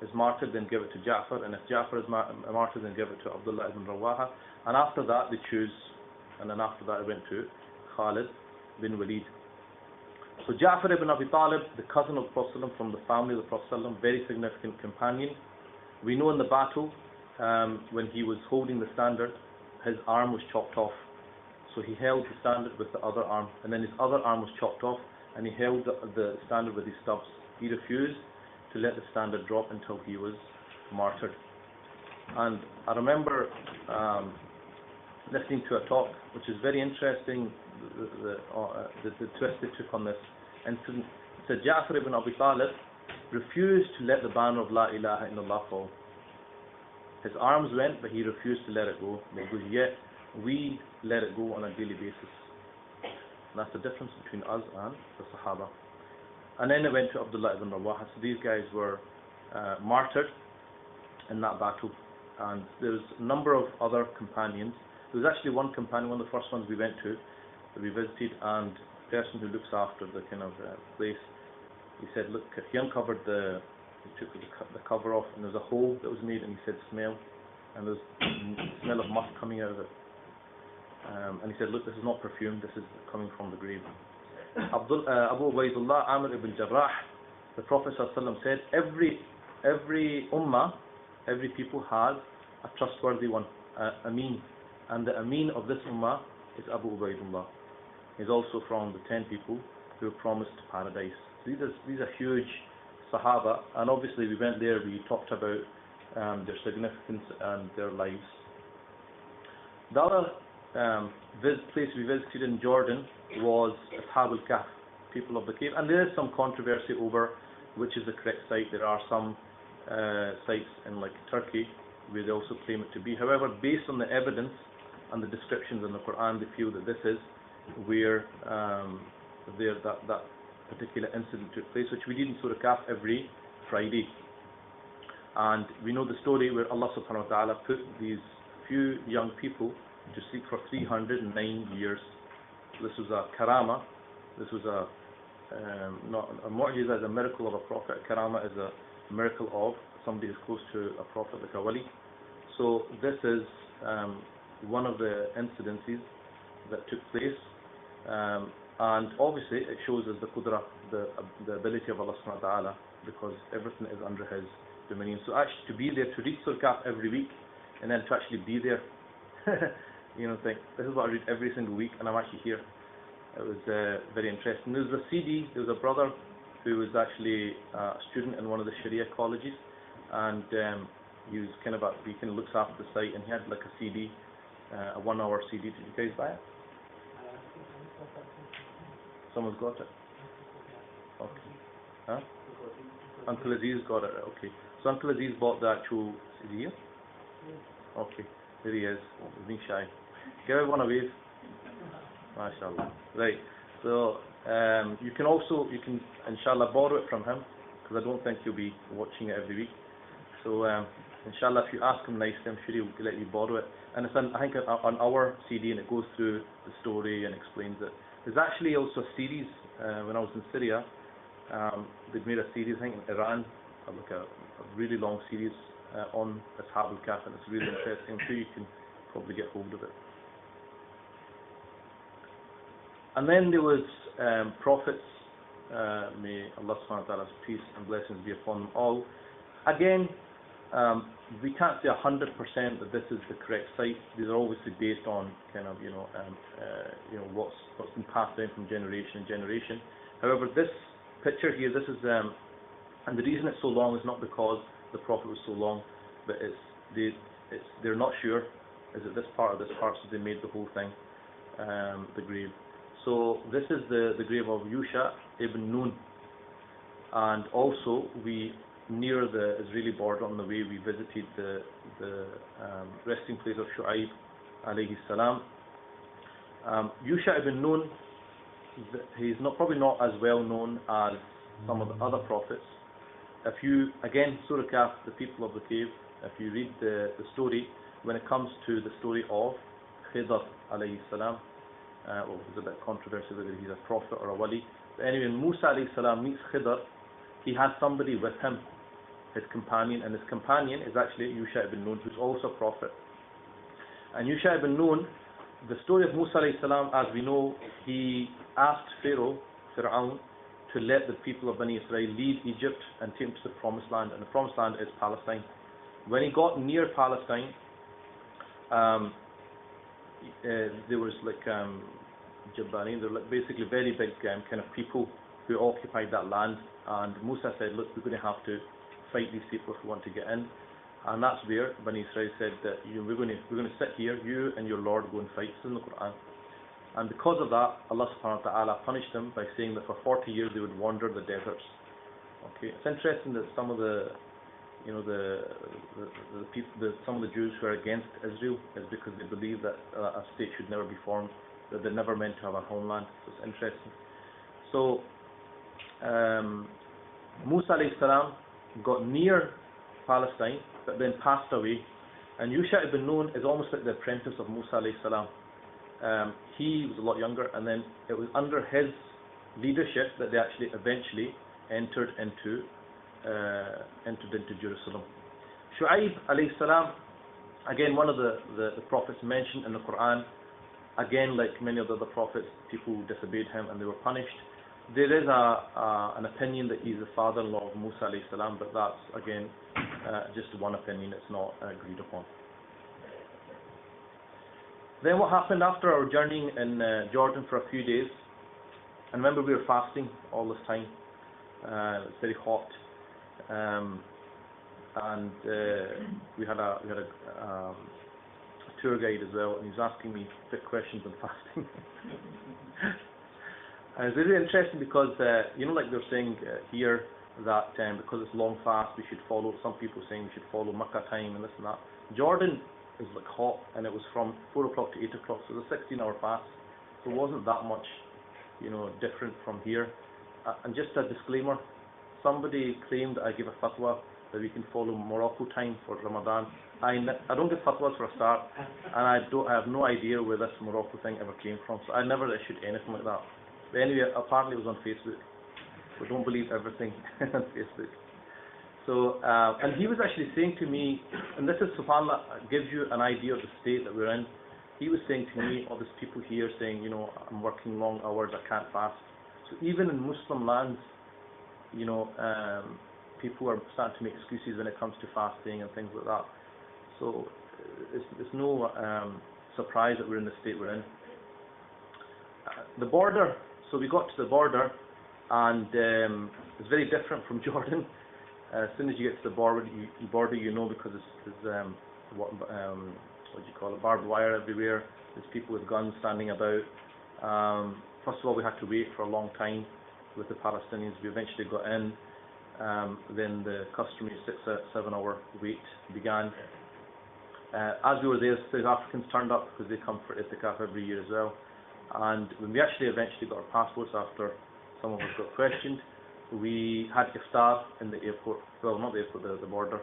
is martyred, then give it to Ja'far, and if Ja'far is martyred, then give it to Abdullah ibn Rawaha. And after that, they choose, and then after that, it went to Khalid bin Walid. So Ja'far ibn Abi Talib, the cousin of the Prophet from the family of the Prophet, very significant companion. We know in the battle, when he was holding the standard, his arm was chopped off. So he held the standard with the other arm, and then his other arm was chopped off, and he held the standard with his stubs. He refused to let the standard drop until he was martyred. And I remember listening to a talk, which is very interesting, the twist they took on this incident. Said Ja'far ibn Abi Talib refused to let the banner of La ilaha illallah fall. His arms went, but he refused to let it go. Because yet we let it go on a daily basis. And that's the difference between us and the Sahaba. And then it went to Abdullah ibn Rawaha. So these guys were martyred in that battle. And there's a number of other companions. There was actually one companion, one of the first ones we went to, that we visited, and the person who looks after the kind of place, he said, look, he uncovered he took the cover off, and there was a hole that was made, and he said, smell, and there was the smell of musk coming out of it. And he said, look, this is not perfume, this is coming from the grave. Abu Ubaydullah Amr ibn Jarrah, the Prophet ﷺ said, every ummah, every people has a trustworthy one, Ameen. And the Ameen of this ummah is Abu Ubaydullah. He's also from the 10 people who are promised paradise. So these are huge Sahaba, and obviously we went there, we talked about their significance and their lives. The other place we visited in Jordan was Ashab al-Kahf, people of the cave, and there is some controversy over which is the correct site. There are some sites in like Turkey where they also claim it to be. However, based on the evidence and the descriptions in the Quran, they feel that this is where that particular incident took place, which we did in Surah Kahf every Friday. And we know the story where Allah subhanahu wa ta'ala put these few young people to sleep for 309 years. This was a karama. This was not a mu'jiza, is a miracle of a prophet. Karama is a miracle of somebody who's close to a prophet, like a wali. So this is one of the incidences that took place. And obviously it shows us the qudra, the ability of Allah subhanahu wa ta'ala, because everything is under His dominion. So actually to be there, to read Surah Kahf every week, and then to actually be there, think, this is what I read every single week, and I'm actually here. It was very interesting. There was a CD, there was a brother who was actually a student in one of the Sharia colleges, and he was he kind of looks after the site, and he had like a CD, a 1 hour CD. Did you guys buy it? Someone's got it? Okay. Huh? Uncle Aziz got it, okay. So Uncle Aziz bought the actual, is he here? Okay, there he is. He's being shy. Give everyone a wave. MashaAllah. Right, so you can inshallah borrow it from him, because I don't think you'll be watching it every week. So inshallah, if you ask him nicely, I'm sure he'll let you borrow it. And it's I think on our CD, and it goes through the story and explains it. There's actually also a series, when I was in Syria, they've made a series, I think in Iran, like a really long series on Ashab al-Kahf, and it's really interesting. I'm sure you can probably get hold of it. And then there was prophets, may Allah subhanahu wa ta'ala's peace and blessings be upon them all. Again, we can't say 100% that this is the correct site. These are obviously based on kind of what's been passed down from generation to generation. However, this picture here, this is and the reason it's so long is not because the prophet was so long, but they're not sure. Is it this part or this part? So they made the whole thing the grave. So this is the grave of Yusha ibn Nun, and also near the Israeli border on the way we visited the resting place of Shu'aib alayhi salam. Yusha ibn Nun he's probably not as well known as some of the other prophets. If you, again, Surah Kahf, the people of the cave, if you read the story, when it comes to the story of Khidr alayhi salam, well, there's a bit of controversy whether he's a prophet or a wali. But anyway, when Musa alayhi salam meets Khidr, he has somebody with him, his companion, and his companion is actually Yusha ibn Nun, who's also a prophet. And Yusha ibn Nun, the story of Musa alayhi salam, as we know, he asked Fir'aun, to let the people of Bani Israel leave Egypt and take them to the Promised Land, and the Promised Land is Palestine. When he got near Palestine, there was like Jabbani, they were like basically very big kind of people who occupied that land, and Musa said, look, we're going to have to fight these people if we want to get in. And that's where Bani Israel said that we're going to sit here, you and your Lord go and fight. This is in the Quran. And because of that, Allah subhanahu wa ta'ala punished them by saying that for 40 years they would wander the deserts. Okay, it's interesting that some of the some of the Jews who are against Israel is because they believe that a state should never be formed, that they're never meant to have a homeland. So it's interesting. So Musa alayhi salam got near Palestine, but then passed away. And Yusha ibn Nun is almost like the apprentice of Musa alayhi salam. He was a lot younger, and then it was under his leadership that they actually eventually entered into Jerusalem. Shu'aib alayhi salam, again one of the prophets mentioned in the Quran, again like many of the other prophets, people disobeyed him and they were punished. There is an opinion that he's the father-in-law of Musa alayhi salam, but that's again just one opinion, it's not agreed upon. Then what happened after our journey in Jordan for a few days, and remember we were fasting all this time, it's very hot, and we had a tour guide as well, and he was asking me big questions on fasting. And it's really interesting because, like they're saying here, that because it's long fast, we should follow, some people saying we should follow Makkah time and this and that. Jordan is like hot, and it was from 4 o'clock to 8 o'clock, so it was a 16-hour fast, so it wasn't that much, different from here. And just a disclaimer, somebody claimed that I give a fatwa that we can follow Morocco time for Ramadan. I don't give fatwas for a start, and I have no idea where this Morocco thing ever came from, so I never issued anything like that. But anyway, apparently it was on Facebook, so don't believe everything on Facebook. So, and he was actually saying to me, and this is, subhanAllah, gives you an idea of the state that we're in. He was saying to me, all these people here saying, I'm working long hours, I can't fast. So even in Muslim lands, people are starting to make excuses when it comes to fasting and things like that. So it's no surprise that we're in the state we're in. The border, so we got to the border, and it's very different from Jordan. As soon as you get to the border, because there's what do you call it, barbed wire everywhere. There's people with guns standing about. First of all, we had to wait for a long time with the Palestinians. We eventually got in. Then the customary 6-7 hour wait began. As we were there, South Africans turned up because they come for Itikaf every year as well. And when we actually eventually got our passports after some of us got questioned, we had iftar in the airport, well not the airport, the border.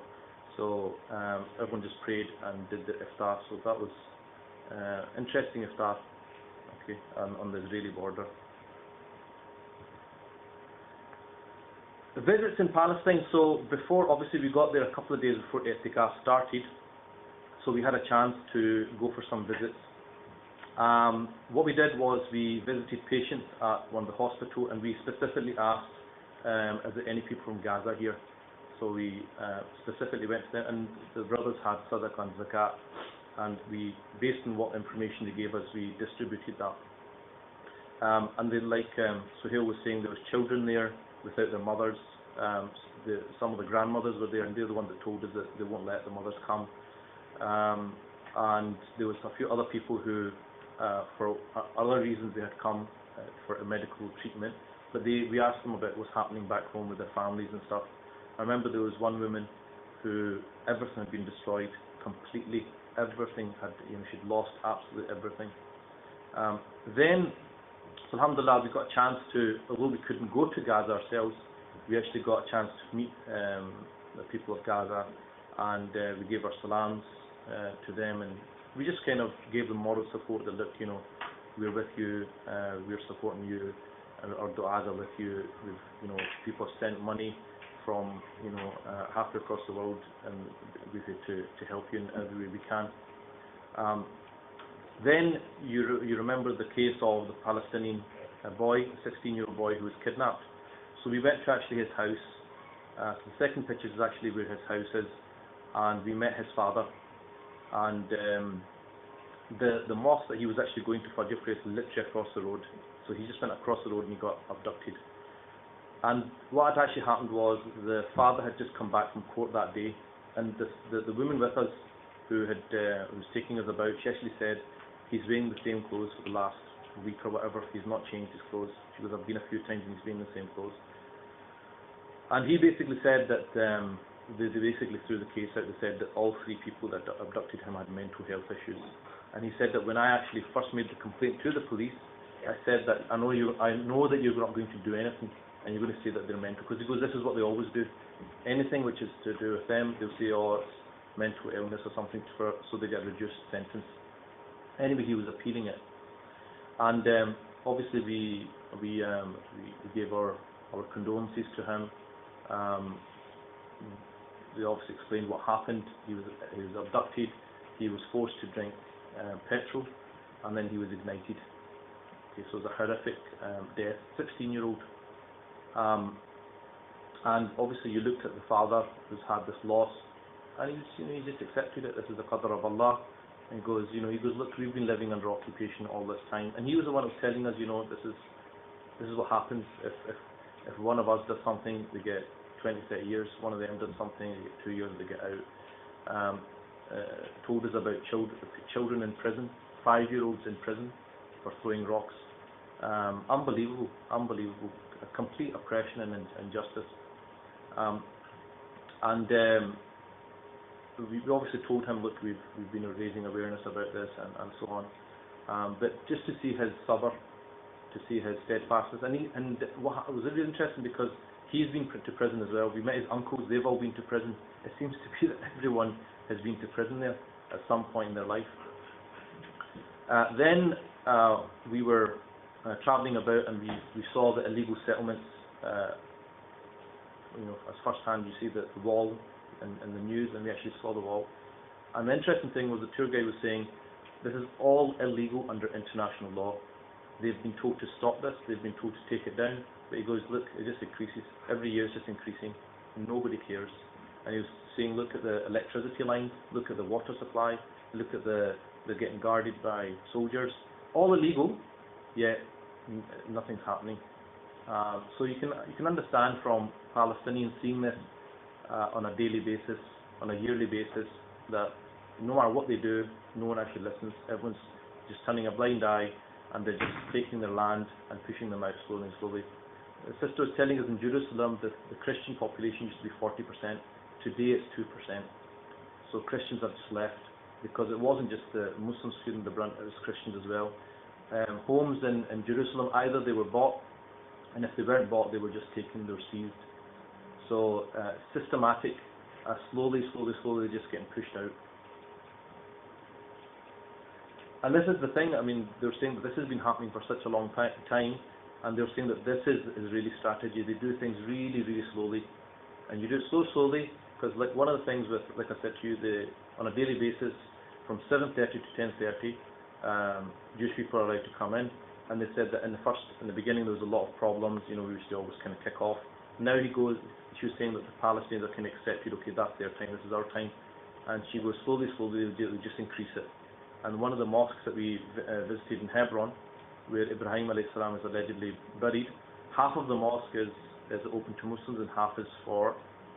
So everyone just prayed and did the iftar, so that was interesting iftar, okay, on the Israeli border. The visits in Palestine, so before, obviously we got there a couple of days before Itikaf started, so we had a chance to go for some visits. What we did was we visited patients at one of the hospitals, and we specifically asked, is there any people from Gaza here? So we specifically went to them, and the brothers had sadaqah and zakat, and we, based on what information they gave us, we distributed that. And then, like Suhail was saying, there was children there without their mothers. Some of the grandmothers were there, and they're the ones that told us that they won't let the mothers come. And there was a few other people who, for other reasons, they had come for a medical treatment, but we asked them about what's happening back home with their families and stuff. I remember there was one woman who everything had been destroyed completely. Everything had, she'd lost absolutely everything. Then So alhamdulillah, we got a chance to, although we couldn't go to Gaza ourselves, we actually got a chance to meet the people of Gaza, and we gave our salams to them, and we just kind of gave them moral support that, look, you know, we're with you, we're supporting you, and our du'as are with you. We've, you know, people have sent money from, you know, halfway across the world, and we're here to help you in every way we can. Then you remember the case of the Palestinian boy, a 16-year-old boy who was kidnapped. So we went to actually his house. So the second picture is actually where his house is, and we met his father. And the mosque that he was actually going to Fajr prayer is literally across the road. So he just went across the road and he got abducted. And what had actually happened was the father had just come back from court that day, and the woman with us who was taking us about, she actually said he's wearing the same clothes for the last week or whatever. He's not changed his clothes. She goes, I've been a few times and he's wearing the same clothes. And he basically said that they basically threw the case out. They said that all three people that abducted him had mental health issues. And he said that when I actually first made the complaint to the police, I said that I know that you're not going to do anything, and you're going to say that they're mental. Because he goes, this is what they always do. Anything which is to do with them, they'll say, oh, it's mental illness or something, so they get a reduced sentence. Anyway, he was appealing it. And obviously we gave our condolences to him. We obviously explained what happened. He was abducted. He was forced to drink petrol, and then he was ignited. Okay, so it was a horrific death. 16-year-old. And obviously you looked at the father who's had this loss, and he just accepted it. This is the qadr of Allah. And he goes, look, we've been living under occupation all this time. And he was the one who was telling us, this is what happens if one of us does something, they get 20, 30 years. One of them does something, they get 2 years, they get out. Told us about children in prison, 5-year-olds in prison for throwing rocks. Unbelievable. A complete oppression and injustice. We obviously told him, look, we've been raising awareness about this and so on. But just to see his sabr, to see his steadfastness, and what was really interesting, because he's been to prison as well. We met his uncles; they've all been to prison. It seems to be that everyone has been to prison there at some point in their life. Then we were travelling about, and we saw the illegal settlements. As first hand, you see the wall in the news, and we actually saw the wall. And the interesting thing was, the tour guide was saying, this is all illegal under international law. They've been told to stop this, they've been told to take it down, but he goes, look, it just increases. Every year it's just increasing. Nobody cares. And he was saying, look at the electricity lines, look at the water supply, look at they're getting guarded by soldiers. All illegal, yet nothing's happening. So you can understand from Palestinians seeing this on a daily basis, on a yearly basis, that no matter what they do, no one actually listens. Everyone's just turning a blind eye, and they're just taking their land and pushing them out slowly and slowly. The sister was telling us in Jerusalem that the Christian population used to be 40%. Today it's 2%. So Christians have just left, because it wasn't just the Muslims feeling the brunt, it was Christians as well. Homes in Jerusalem, either they were bought, and if they weren't bought, they were just taken, they were seized. So systematic, slowly just getting pushed out. And this is the thing, they were saying that this has been happening for such a long time, and they were saying that this is really strategy. They do things really, really slowly. And you do it so slowly, because like one of the things with, like I said to you, on a daily basis, from 7:30 to 10:30, Jewish people are allowed to come in. And they said that in the beginning there was a lot of problems, we used to always kind of kick off. Now she was saying that the Palestinians are kind of accepted, okay, that's their time, this is our time. And she goes, slowly, they just increase it. And one of the mosques that we visited in Hebron, where Ibrahim alayhi salam is allegedly buried, half of the mosque is open to Muslims and half is for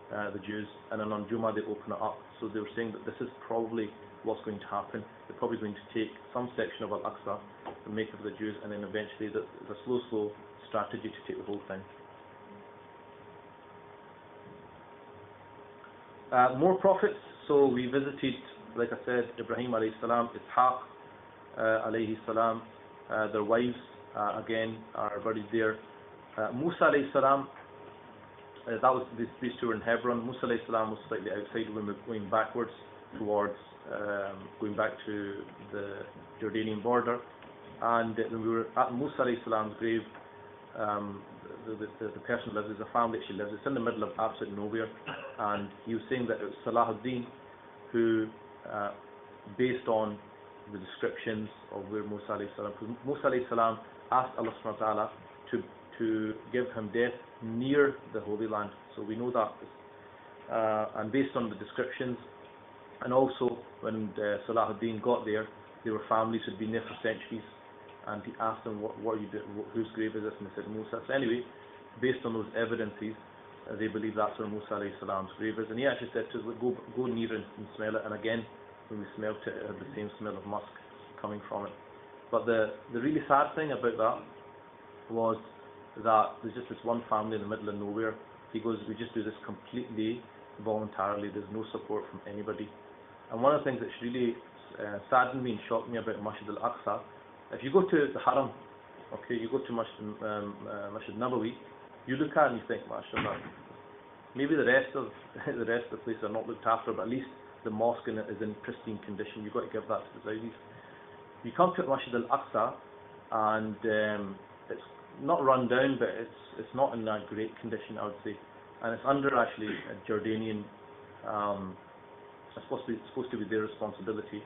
the Jews. And then on Jummah they open it up. So they were saying that this is probably what's going to happen. They're probably going to take some section of Al-Aqsa and make it for the Jews, and then eventually there's a slow strategy to take the whole thing. More prophets. So we visited, like I said, Ibrahim alayhi salam, Ishaq alayhi salam, their wives, again are buried there. Musa alayhi salam, that was these two were in Hebron. Musa alayhi salam was slightly outside when we were going backwards towards going back to the Jordanian border. And when we were at Musa alayhi salam's grave, the person lives, there's a family that she lives. It's in the middle of absolute nowhere, and he was saying that it was Salahuddin who, based on the descriptions of where Musa alayhi salam, because Musa alayhi salam asked Allah subhanahu wa ta'ala to give him death near the Holy Land. So we know that, and based on the descriptions, and also when Salahuddin got there were families who'd been there for centuries, and he asked them, what are you doing, whose grave is this? And they said Musa. So anyway, based on those evidences, they believe that's where Musa alayhi salam's grave is. And he actually said to us, go near and smell it. And again, when we smelled it, it had the same smell of musk coming from it. But the really sad thing about that was that there's just this one family in the middle of nowhere. He goes, we just do this completely voluntarily. There's no support from anybody. And one of the things that's really saddened me and shocked me about Masjid Al-Aqsa, if you go to the Haram, okay, you go to Masjid Nabawi, you look at it and you think, mashallah, maybe the rest of the place are not looked after, but at least the mosque in it is in pristine condition. You've got to give that to the Saudis. You come to Masjid Al-Aqsa, and it's not run down, but it's not in that great condition, I would say, and it's under actually a Jordanian. It's supposed to be their responsibility,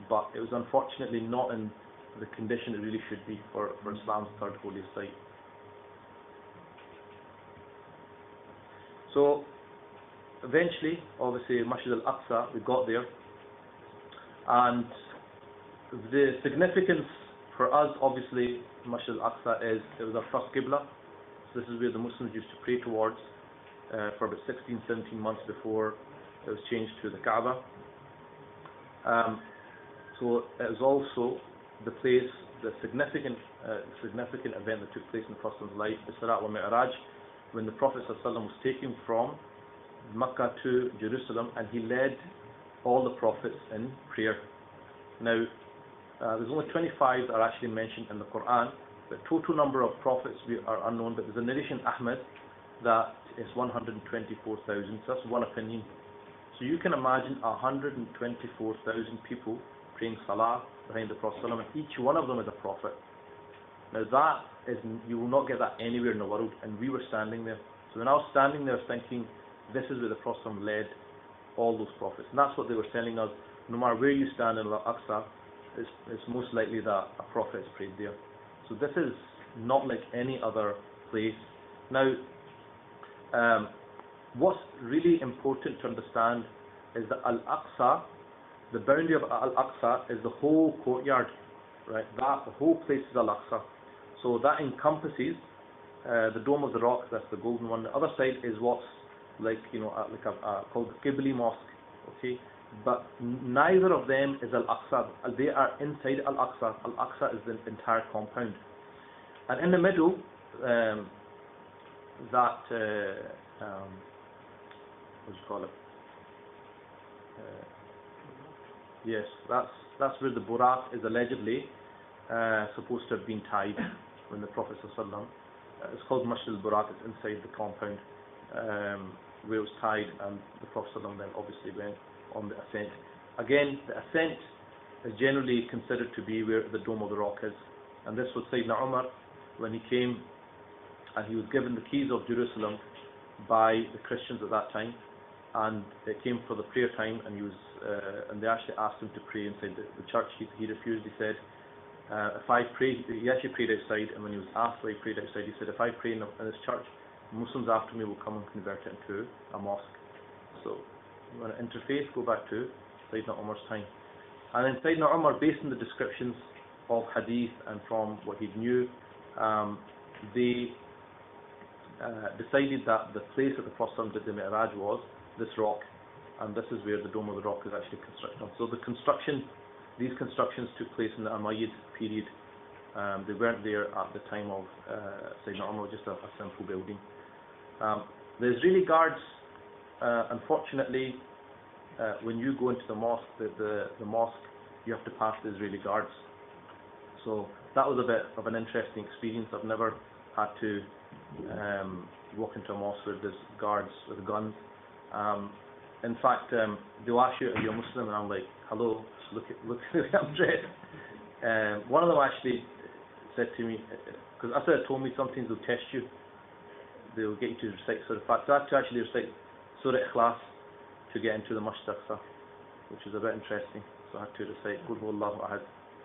but it was unfortunately not in the condition it really should be for Islam's third holiest site. So eventually, obviously, Masjid Al-Aqsa, we got there, and the significance for us, obviously, Masjid Al-Aqsa it was our first Qibla. So this is where the Muslims used to pray towards for about 16, 17 months before it was changed to the Kaaba. So it was also the place, the significant event that took place in the Prophet's life, Isra wa Mi'raj, when the Prophet ﷺ was taken from Mecca to Jerusalem, and he led all the prophets in prayer. Now, there's only 25 that are actually mentioned in the Quran. The total number of prophets are unknown, but there's a narration Ahmed that is 124,000. So that's one opinion. So you can imagine 124,000 people praying salah behind the Prophet ﷺ, and each one of them is a prophet. Now that is, you will not get that anywhere in the world, and we were standing there. So when I was standing there thinking, this is where the Prophet ﷺ led all those prophets, and that's what they were telling us. No matter where you stand in Al-Aqsa, it's most likely that a prophet is prayed there. So this is not like any other place. Now, what's really important to understand is that Al-Aqsa, the boundary of Al-Aqsa is the whole courtyard, right? That the whole place is Al-Aqsa. So that encompasses the Dome of the Rock, that's the golden one. The other side is what's like, called the Qibli Mosque, okay? But neither of them is Al-Aqsa. They are inside Al-Aqsa. Al-Aqsa is the entire compound. And in the middle, what do you call it? Yes, that's where the Buraq is allegedly supposed to have been tied when the Prophet ﷺ, it's called Masjid al-Buraq, it's inside the compound, where it was tied, and the Prophet ﷺ then obviously went on the ascent. Again, the ascent is generally considered to be where the Dome of the Rock is, and this was Sayyidina Umar when he came and he was given the keys of Jerusalem by the Christians at that time, and it came for the prayer time, and he was and they actually asked him to pray inside the church. He refused. He said, if I pray, he actually prayed outside, and when he was asked why he prayed outside, he said, if I pray in this church, Muslims after me will come and convert it into a mosque. So you want to interface, go back to Sayyidina Umar's time. And then Sayyidina Umar, based on the descriptions of hadith and from what he knew, they decided that the place that the Prophet did the Mi'raj was this rock, and this is where the Dome of the Rock is actually constructed. So these constructions took place in the Umayyad period. They weren't there at the time of Sayyidina Umar, just a simple building. The Israeli guards, unfortunately, when you go into the mosque, the mosque, you have to pass the Israeli guards. So that was a bit of an interesting experience. I've never had to walk into a mosque where there's guards with guns. In fact, they'll ask you, are you a Muslim? And I'm like, hello, look at the way I'm dressed. One of them actually said to me, because after they told me sometimes they'll test you, they'll get you to recite Surah Al-Fatiha. So I had to actually recite Surah Ikhlas to get into the Masjid Al-Aqsa, which is a bit interesting. So I had to recite Qul Huwallahu Ahad.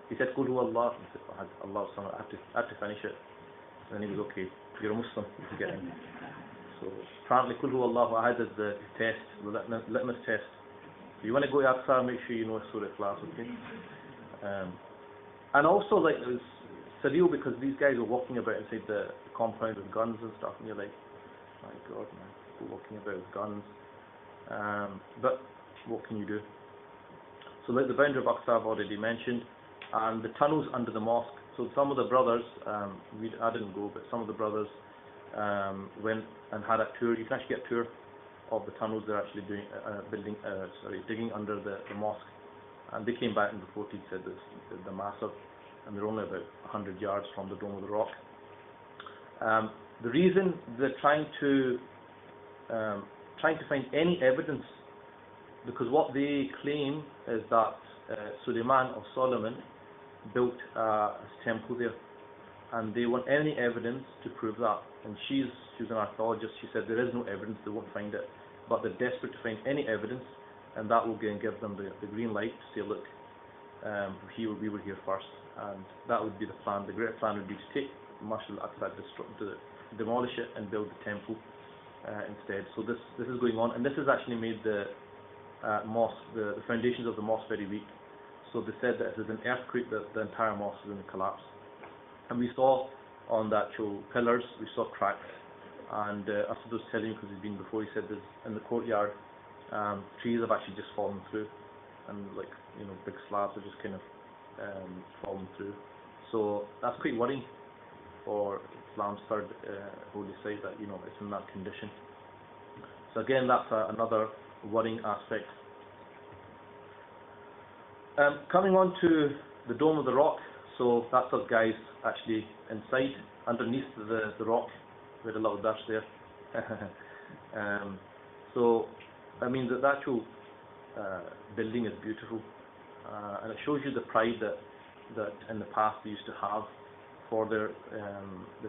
He said Qul Huwallahu, I said Ahad, Allahu Samad. I had to finish it. And then he was okay, you're a Muslim, to get in. So apparently Qul Huwallahu Ahad is the test, the litmus test. So you want to go to Aqsa, make sure you know Surah Ikhlas, okay? And also, like, it was surreal because these guys were walking about inside the compound with guns and stuff, and you're like, my God, man, people walking about with guns. But what can you do? So like the boundary of Aqsa I've already mentioned, and the tunnels under the mosque. So some of the brothers, I didn't go, but some of the brothers went and had a tour. You can actually get a tour of the tunnels they're actually doing, digging under the mosque. And they came back and reported, said that they're massive, and they're only about 100 yards from the Dome of the Rock. The reason they're trying to find any evidence, because what they claim is that Solomon built a temple there, and they want any evidence to prove that. And she's an archaeologist. She said there is no evidence, they won't find it, but they're desperate to find any evidence, and that will give them the green light to say, look, we were here first. And that would be the plan. The great plan would be to take Masjid Al-Aqsa, demolish it and build the temple instead. So this is going on, and this has actually made the mosque, the foundations of the mosque very weak. So they said that if there's an earthquake, that the entire mosque is going to collapse. And we saw on the actual pillars, we saw cracks. And Asad was telling me, because he's been before, he said there's in the courtyard, trees have actually just fallen through, and like, you know, big slabs are just kind of fallen through. So that's quite worrying for Islam's third holy site, that, you know, it's in that condition. So again, that's another worrying aspect. Coming on to the Dome of the Rock, so that's us guys actually inside, underneath the rock, with a little dash there. So, I mean, the actual building is beautiful, and it shows you the pride that in the past they used to have for their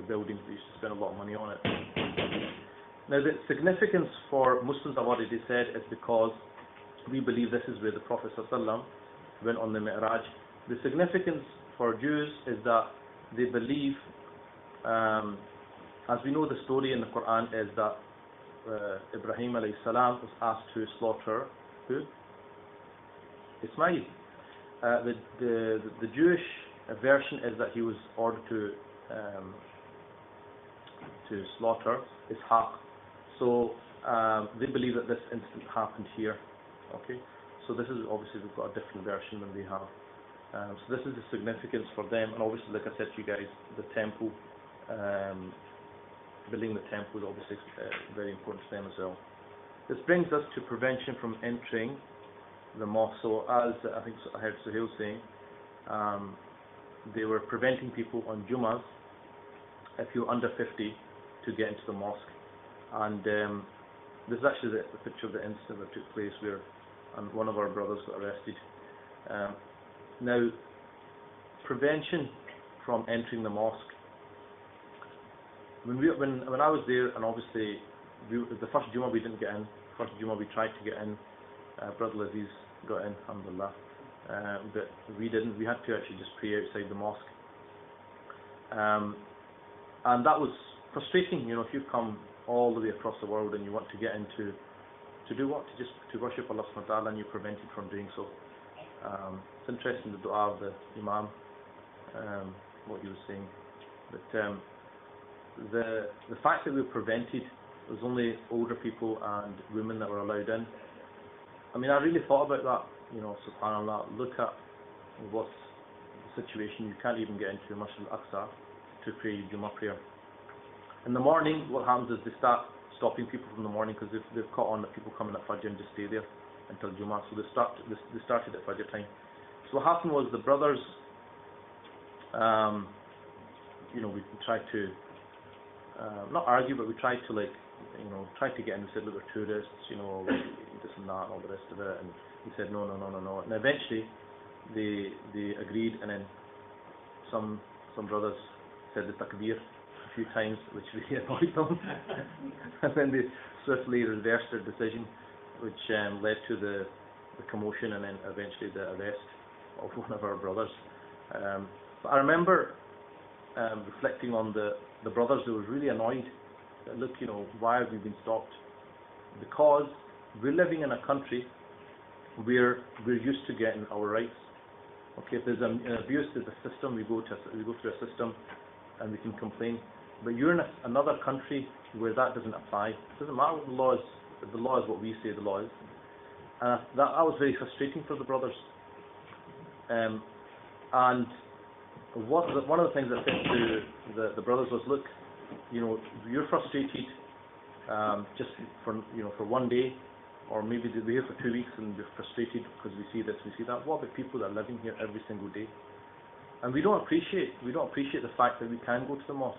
buildings. They used to spend a lot of money on it. Now, the significance for Muslims, I've already said, is because we believe this is where the Prophet ﷺ went on the Mi'raj. The significance for Jews is that they believe, as we know the story in the Quran, is that Ibrahim alayhi salam was asked to slaughter who? Ismail. The Jewish version is that he was ordered to slaughter Ishaq. So they believe that this incident happened here. Okay, so this is obviously, we've got a different version than they have. So this is the significance for them, and obviously, like I said to you guys, the temple, building the temple is obviously very important to them as well. This brings us to prevention from entering the mosque. So as I think I heard Suhail saying, they were preventing people on Jummahs, if you're under 50, to get into the mosque. And this is actually the picture of the incident that took place where one of our brothers got arrested. Now, prevention from entering the mosque. When I was there, and obviously the first Jummah we didn't get in. First Jummah we tried to get in. Brother Aziz got in, alhamdulillah. But we didn't. We had to actually just pray outside the mosque. And that was frustrating. You know, if you've come all the way across the world and you want to get into, to do what? To worship Allah subhanahu wa ta'ala, and you're prevented from doing so. It's interesting, the dua of the Imam, what he was saying. But the fact that we were prevented, there was only older people and women that were allowed in. I mean, I really thought about that. You know, subhanAllah, look at what's the situation. You can't even get into Masjid Al-Aqsa to pray Jummah prayer. In the morning, what happens is they start stopping people from the morning, because they've caught on that people come in at Fajr and just stay there until Jummah. So they started at Fajr time. So what happened was the brothers we tried to not argue, but we tried to try to get him. We said, look, we're tourists, this and that, and all the rest of it. And he said, no. And eventually, they agreed, and then some brothers said the takbir a few times, which really annoyed them. And then they swiftly reversed their decision, which led to the commotion, and then eventually the arrest of one of our brothers. But I remember reflecting on the brothers who were really annoyed. That, look, why have we been stopped? Because we're living in a country where we're used to getting our rights. Okay, if there's an abuse to the system, we go through a system and we can complain. But you're in another country where that doesn't apply. It doesn't matter what the law is. If the law is what we say the law is. That was very frustrating for the brothers. And one of the things I said to the brothers was, look, you're frustrated just for one day, or maybe we're here for 2 weeks and we're frustrated because we see this, we see that. What about people that are living here every single day? And we don't appreciate the fact that we can go to the mosque.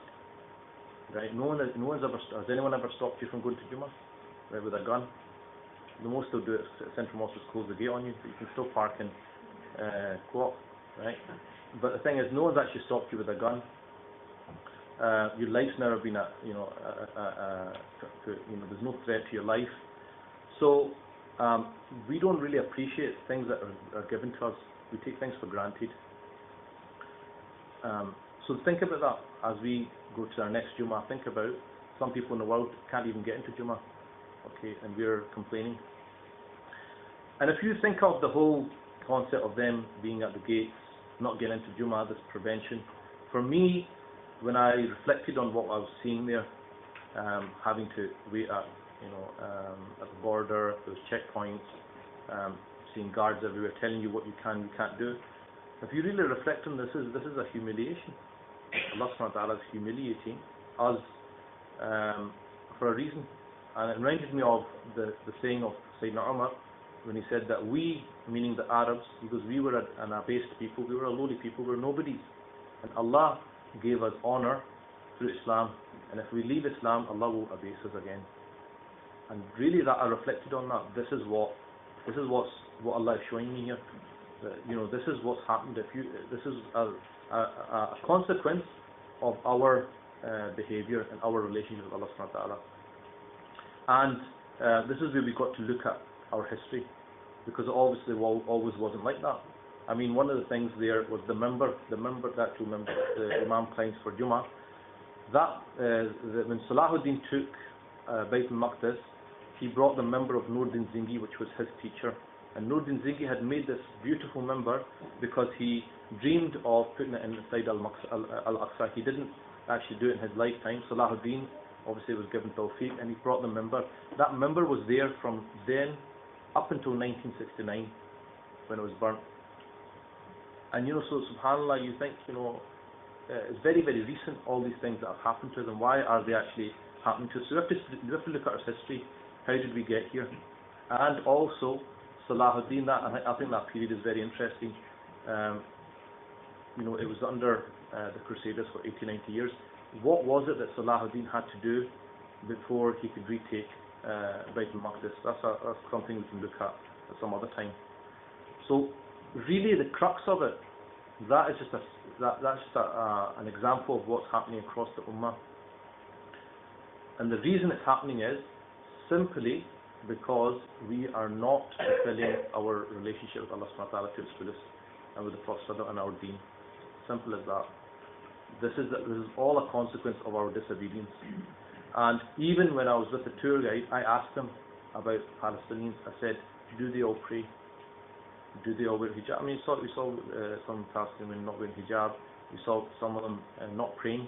Right? Has anyone ever stopped you from going to Jummah? Right, with a gun? The most they'll do at Central Mosque is close the gate on you, but you can still park and go up, right? But the thing is, no one's actually stopped you with a gun. Your life's never been there's no threat to your life. So we don't really appreciate things that are given to us. We take things for granted. So think about that as we go to our next Jummah. Think about some people in the world can't even get into Jummah, okay, and we're complaining. And if you think of the whole concept of them being at the gates, not getting into Jummah, this prevention, for me, when I reflected on what I was seeing there, having to wait at the border, those checkpoints, seeing guards everywhere telling you what you can and can't do. If you really reflect on this is a humiliation. Allah subhanahu wa ta'ala is humiliating us for a reason. And it reminded me of the saying of Sayyidina Umar when he said that we, meaning the Arabs, because we were an abased people, we were a lowly people, we were nobodies. And Allah gave us honor through Islam. And if we leave Islam, Allah will abase us again. And really, that I reflected on that. This is what Allah is showing me here. That, this is what's happened. This is a consequence of our behavior and our relationship with Allah subhanahu wa ta'ala. And this is where we got to look at our history, because it obviously always wasn't like that. I mean, one of the things there was the Imam climbs for Jummah. When Salahuddin took Bayt al-Maqdis, he brought the member of Nuruddin Zingi, which was his teacher. And Nuruddin Zingi had made this beautiful member because he dreamed of putting it inside Al-Aqsa. He didn't actually do it in his lifetime. Salahuddin obviously was given tawfiq, and he brought the member. That member was there from then up until 1969 when it was burnt. And so subhanAllah, you think, it's very, very recent, all these things that have happened to us, and why are they actually happening to us? So we have to look at our history. How did we get here? And also Salahuddin, I think that period is very interesting. It was under the Crusaders for 80-90 years. What was it that Salahuddin had to do before he could retake Bayt al-Maqdis? That's something we can look at some other time. So really, the crux of it, that's just an example of what's happening across the Ummah. And the reason it's happening is simply because we are not fulfilling our relationship with Allah subhanahu wa ta'ala to its fullest, and with the Prophet and our deen. Simple as that. This is all a consequence of our disobedience. And even when I was with the tour guide, I asked him about Palestinians. I said, do they all pray? Do they all wear hijab? I mean, we saw some Palestinian women not wearing hijab. We saw some of them not praying.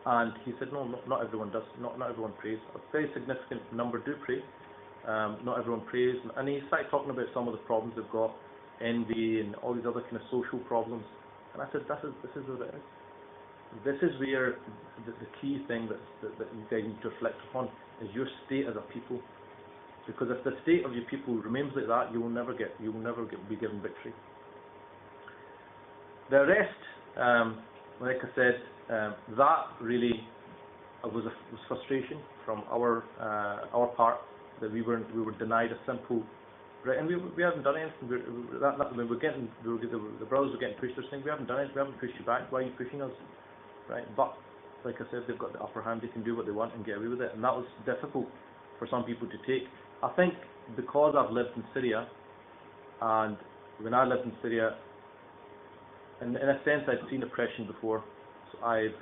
And he said, no, not everyone does. Not everyone prays. A very significant number do pray. Not everyone prays. And he started talking about some of the problems they've got, envy and all these other kind of social problems. And I said, this is what it is. This is where the key thing that you guys need to reflect upon is your state as a people. Because if the state of your people remains like that, you will never be given victory. The arrest, like I said, that really was frustration from our part, that we were denied a simple right, and we haven't done anything. The brothers were getting pushed. They're saying, we haven't done it. We haven't pushed you back. Why are you pushing us? Right, but like I said, they've got the upper hand. They can do what they want and get away with it, and that was difficult for some people to take. I think because I've lived in Syria, and when I lived in Syria, in a sense, I'd seen oppression before. So I've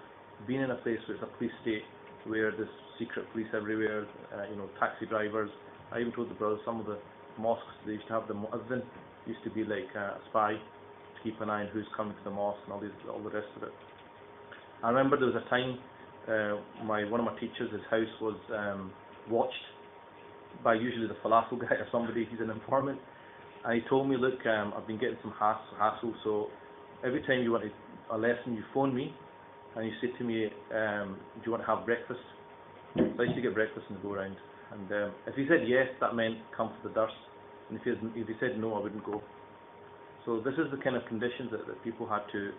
been in a place where it's a police state, where there's secret police everywhere, taxi drivers. I even told the brothers, some of the mosques, they used to have the muezzin, used to be like a spy to keep an eye on who's coming to the mosque and all the rest of it. I remember there was a time one of my teachers, his house was watched by usually the falafel guy or somebody. He's an informant, and he told me, look, I've been getting some hassle, so every time you want a lesson, you phone me and you say to me, do you want to have breakfast? So I used to get breakfast and go around, and if he said yes, that meant come for the dars, and if he said no, I wouldn't go. So this is the kind of conditions that people had to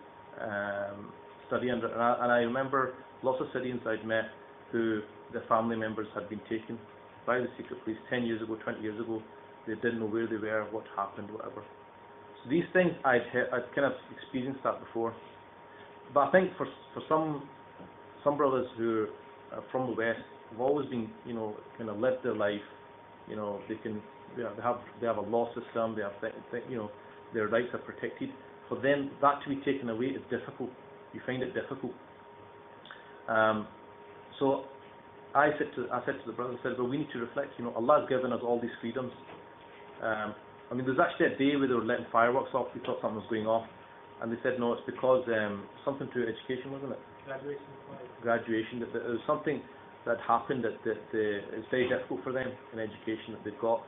study under, and I remember lots of Syrians I'd met who their family members had been taken by the secret police 10 years ago, 20 years ago. They didn't know where they were, what happened, whatever. So these things I'd kind of experienced that before. But I think for some brothers who are from the West have always been, kind of lived their life. They have a law system. They have their rights are protected. For them, that to be taken away is difficult. You find it difficult. So I said to the brothers, I said, well, we need to reflect. Allah has given us all these freedoms. There was actually a day where they were letting fireworks off. We thought something was going off, and they said no, it's because something to education, wasn't it? Graduation. That there was something that happened that it's very difficult for them in education that they've got.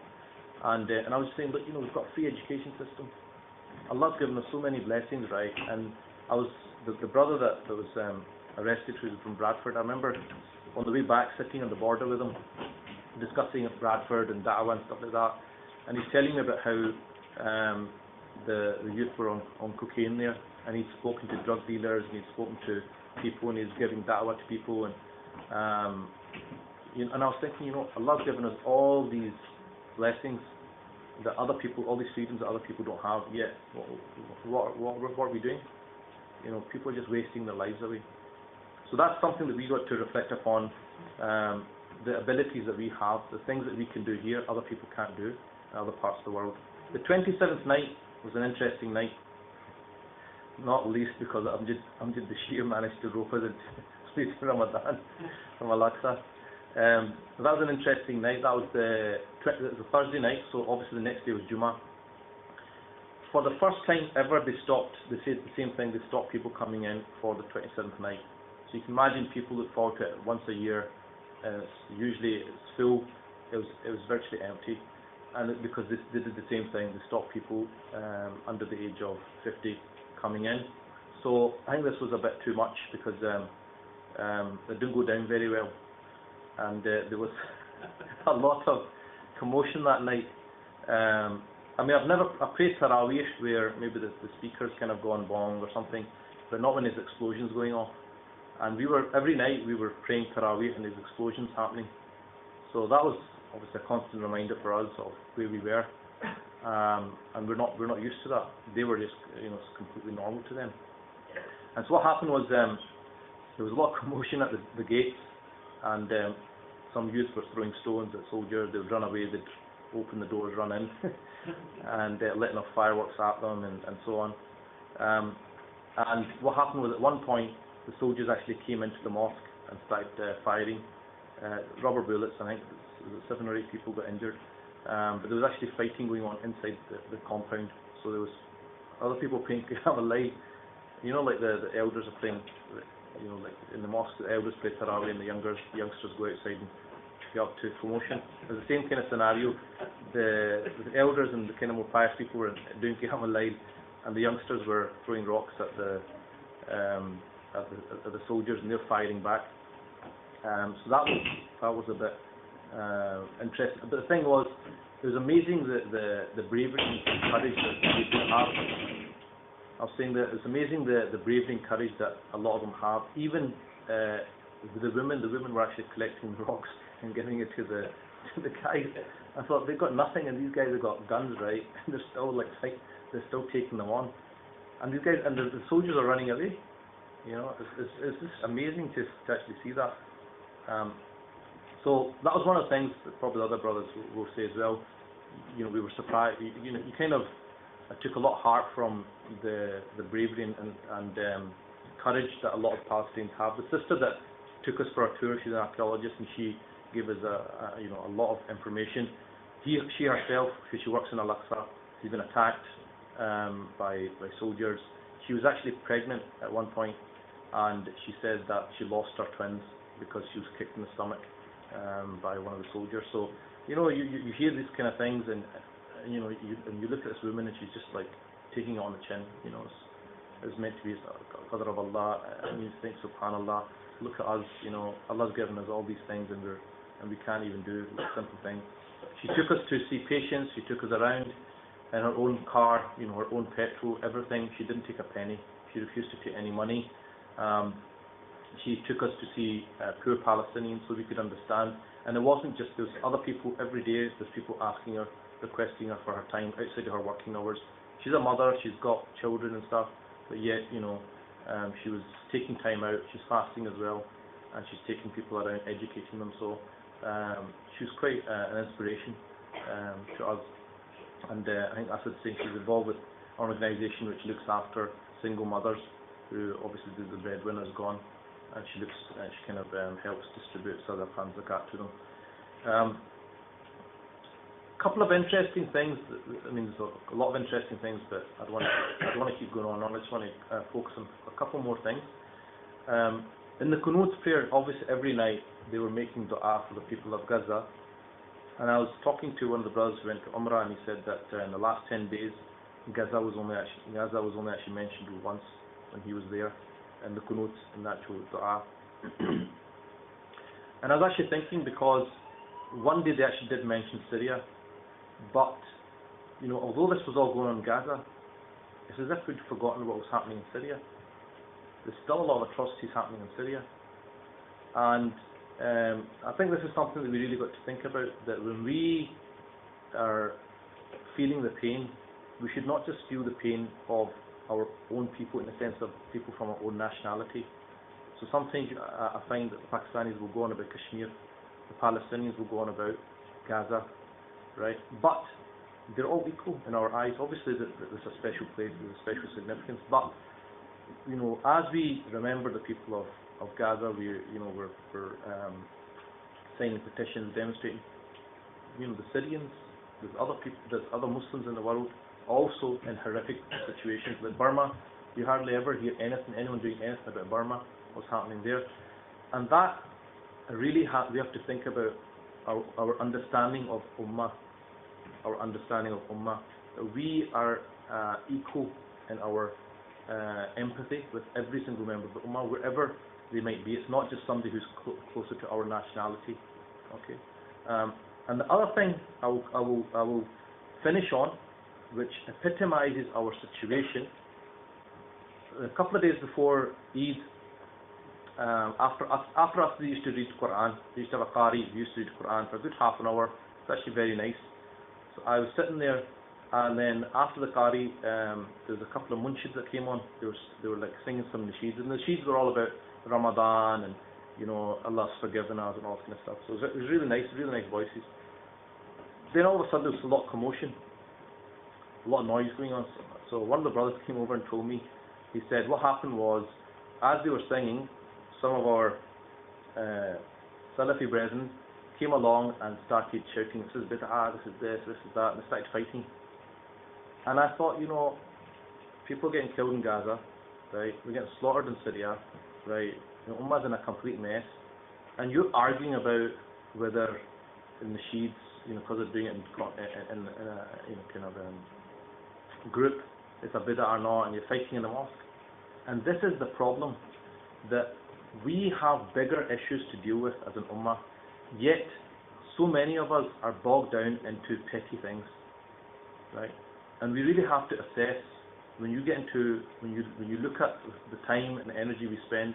And I was saying, look, we've got a free education system. Allah's given us so many blessings, right? And I was the brother that was arrested, who was from Bradford. I remember on the way back sitting on the border with him, discussing Bradford and da'wah and stuff like that. And he's telling me about how the youth were on cocaine there, and he'd spoken to drug dealers, and he'd spoken to people, and he's giving da'wah to people, and and I was thinking, Allah's given us all these blessings that other people, all these freedoms that other people don't have yet. What are we doing? People are just wasting their lives away. So that's something that we got to reflect upon. The abilities that we have, the things that we can do here, other people can't do in other parts of the world. The 27th night was an interesting night, not least because Amjad Bashir managed to rope us into sleep for Ramadan from Al-Aqsa. That was an interesting night. That was the Thursday night, so obviously the next day was Jummah. For the first time ever, they said the same thing, they stopped people coming in for the 27th night. So you can imagine people look forward to it once a year. Usually it's full. It was virtually empty, and because they did the same thing, they stopped people under the age of 50 coming in. So I think this was a bit too much, because it didn't go down very well, and there was a lot of commotion that night. I've prayed Taraweeh where maybe the speakers kind of gone bong or something, but not when there's explosions going off. And every night we were praying Taraweeh and there's explosions happening. So that was obviously a constant reminder for us of where we were. And we're not used to that. They were just, it's completely normal to them. And so what happened was, there was a lot of commotion at the gates, and some youth were throwing stones at soldiers. They would run away, they'd open the doors, run in, and letting off fireworks at them, and so on. And what happened was, at one point, the soldiers actually came into the mosque and started firing rubber bullets. I think 7 or 8 people got injured. But there was actually fighting going on inside the compound. So there was other people playing Qiyam al-Layl. Like the elders are playing, like in the mosque, the elders play Tarawih and the youngsters go outside and get up to promotion. It was the same kind of scenario. The elders and the kind of more pious people were doing Qiyam al-Layl, and the youngsters were throwing rocks at the soldiers, and they're firing back. So that was a bit interesting. But the thing was, it was amazing the bravery and courage that people have. I was saying that it's amazing the bravery and courage that a lot of them have. Even the women were actually collecting rocks and giving it to the guys. I thought they've got nothing, and these guys have got guns, right? And they're still like they're still taking them on. And these guys and the soldiers are running away. You know, it's just amazing to actually see that. So that was one of the things that probably the other brothers will say as well. You know, we were surprised. You know, you kind of took a lot of heart from the bravery and courage that a lot of Palestinians have. The sister that took us for a tour, she's an archaeologist, and she gave us a lot of information. She herself, because she works in Al-Aqsa, she's been attacked by soldiers. She was actually pregnant at one point, and she said that she lost her twins because she was kicked in the stomach by one of the soldiers. So, you know, you hear these kind of things, and you know, you look at this woman, and she's just like taking it on the chin. You know, it's meant to be qadr of Allah, and you think, subhanallah, look at us. You know, Allah's given us all these things, and we can't even do simple things. She took us to see patients. She took us around in her own car, you know, her own petrol, everything. She didn't take a penny. She refused to take any money. She took us to see poor Palestinians so we could understand. And it wasn't just, there was other people every day. There's people asking her, requesting her for her time outside of her working hours. She's a mother. She's got children and stuff. But yet, you know, she was taking time out. She's fasting as well, and she's taking people around, educating them. So she was quite an inspiration to us. And I think that's the thing. She's involved with an organisation which looks after single mothers, who obviously the breadwinner's gone, and she kind of helps distribute sadaqah and zakat to them. Couple of interesting things. I mean, there's a lot of interesting things, but I don't want to keep going on. I just want to focus on a couple more things. In the Qunut prayer, obviously every night they were making dua for the people of Gaza. And I was talking to one of the brothers who went to Umrah, and he said that in the last 10 days, Gaza was only actually mentioned once when he was there, in the Qunut, in the actual dua. And I was actually thinking, because one day they actually did mention Syria, but you know, although this was all going on in Gaza, it's as if we'd forgotten what was happening in Syria. There's still a lot of atrocities happening in Syria, and I think this is something that we really got to think about, that when we are feeling the pain, we should not just feel the pain of our own people, in the sense of people from our own nationality. So sometimes I find that the Pakistanis will go on about Kashmir, the Palestinians will go on about Gaza, right? But they're all equal in our eyes. Obviously there's a special place, there's a special significance, but you know, as we remember the people of Gaza, we're signing petitions, demonstrating. You know, the Syrians, there's other people, there's other Muslims in the world also in horrific situations. Like Burma, you hardly ever hear anyone doing anything about Burma, what's happening there. And that really we have to think about our understanding of Ummah, that we are equal in our empathy with every single member of the Ummah, wherever they might be. It's not just somebody who's closer to our nationality. Okay. And the other thing I will finish on, which epitomizes our situation. A couple of days before Eid, after us, they used to read the Quran. They used to have a Qari, we used to read the Quran for a good half an hour. It's actually very nice. So I was sitting there, and then after the Qari, there was a couple of munshids that came on. They were like singing some nasheeds, and the nasheeds were all about Ramadan and, you know, Allah's forgiven us and all that kind of stuff. So it was really nice voices. Then all of a sudden there was a lot of commotion, a lot of noise going on. So one of the brothers came over and told me, he said what happened was, as they were singing, some of our Salafi brethren came along and started shouting, this is bid'ah, this is this, this is that, and they started fighting. And I thought, you know, people are getting killed in Gaza, right? We're getting slaughtered in Syria, right? You know, Ummah's in a complete mess, and you're arguing about whether in the Nasheeds, you know, because they're doing it in a you know, kind of group, it's a bid'ah or not, and you're fighting in the mosque. And this is the problem, that we have bigger issues to deal with as an Ummah, yet so many of us are bogged down into petty things, right? And we really have to assess when you look at the time and energy we spend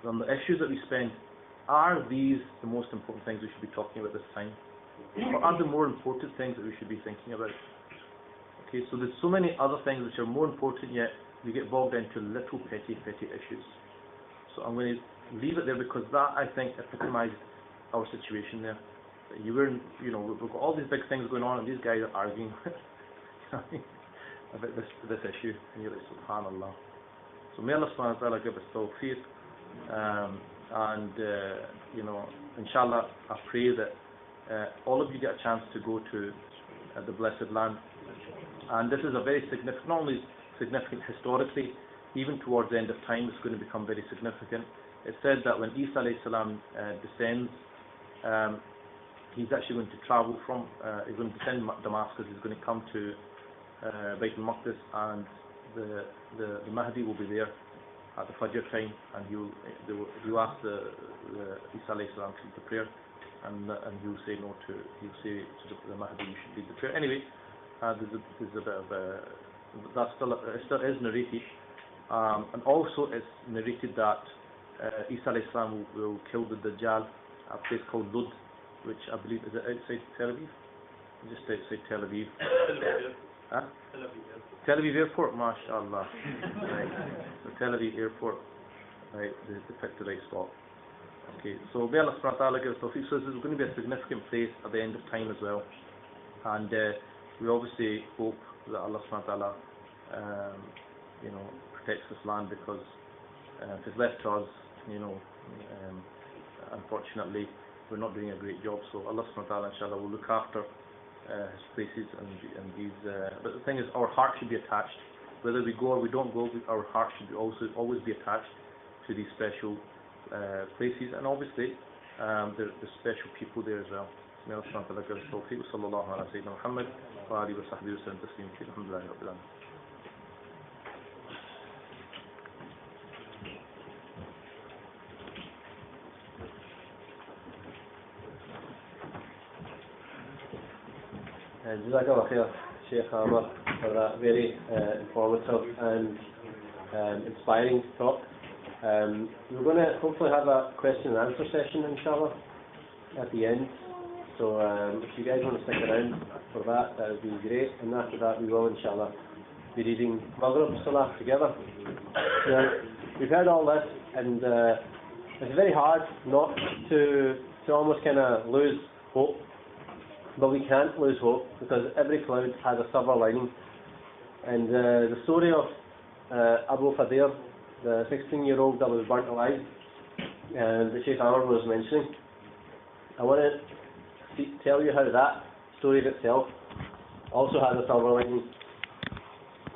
on the issues that we spend, are these the most important things we should be talking about this time? Or are there more important things that we should be thinking about? Okay, so there's so many other things which are more important, yet we get bogged into little petty issues. So I'm going to leave it there, because that, I think, epitomized our situation there. That we've got all these big things going on, and these guys are arguing about this issue, and you're like, subhanallah. So may Allah subhanahu wa ta'ala give us tawfiq, and inshallah, I pray that all of you get a chance to go to the blessed land. And this is a very significant, not only significant historically, even towards the end of time, it's going to become very significant. It's said that when Isa alayhi salam descends, he's actually going to travel from, he's going to descend Damascus, he's going to come to Bayt al-Maqdis, and the Mahdi will be there at the Fajr time, and he'll ask the Isa alayhi salam to lead the prayer, and he'll say he'll say to the Mahdi, you should lead the prayer. Anyway, there's a bit of it still is narrated, and also it's narrated that Isa alayhi salam will kill the Dajjal at a place called Lud, which I believe is outside Tel Aviv, just outside Tel Aviv. Huh? Tel Aviv Airport, mashallah. Right. So Tel Aviv Airport, right, they picked the right spot. Okay, so may Allah subhanahu wa ta'ala give us tawfiq. So this is going to be a significant place at the end of time as well, and we obviously hope that Allah subhanahu wa ta'ala protects this land, because if it's left to us, unfortunately we're not doing a great job. So Allah subhanahu wa ta'ala inshallah will look after his places and these, but the thing is, our heart should be attached. Whether we go or we don't go, our heart should be always be attached to these special places, and obviously there's special people there as well. May Allah subhanahu wa ta'ala give us tawfiq. Sallallahu ala sayyidina Muhammad wa alihi wa sahbihi wa sallam taslim. Alhamdulillahi rabbil alamin. Jazakallah khair, Sheikh Amar, for that very informative and inspiring talk. We're going to hopefully have a question and answer session, inshallah, at the end. So if you guys want to stick around for that, that would be great. And after that, we will, inshallah, be reading Maghrib Salah together. Now, we've heard all this, and it's very hard not to almost kind of lose hope. But we can't lose hope, because every cloud has a silver lining. And the story of Abu Khadir, the 16-year-old that was burnt alive, and the Sheikh Amar was mentioning, I want to tell you how that story itself also has a silver lining.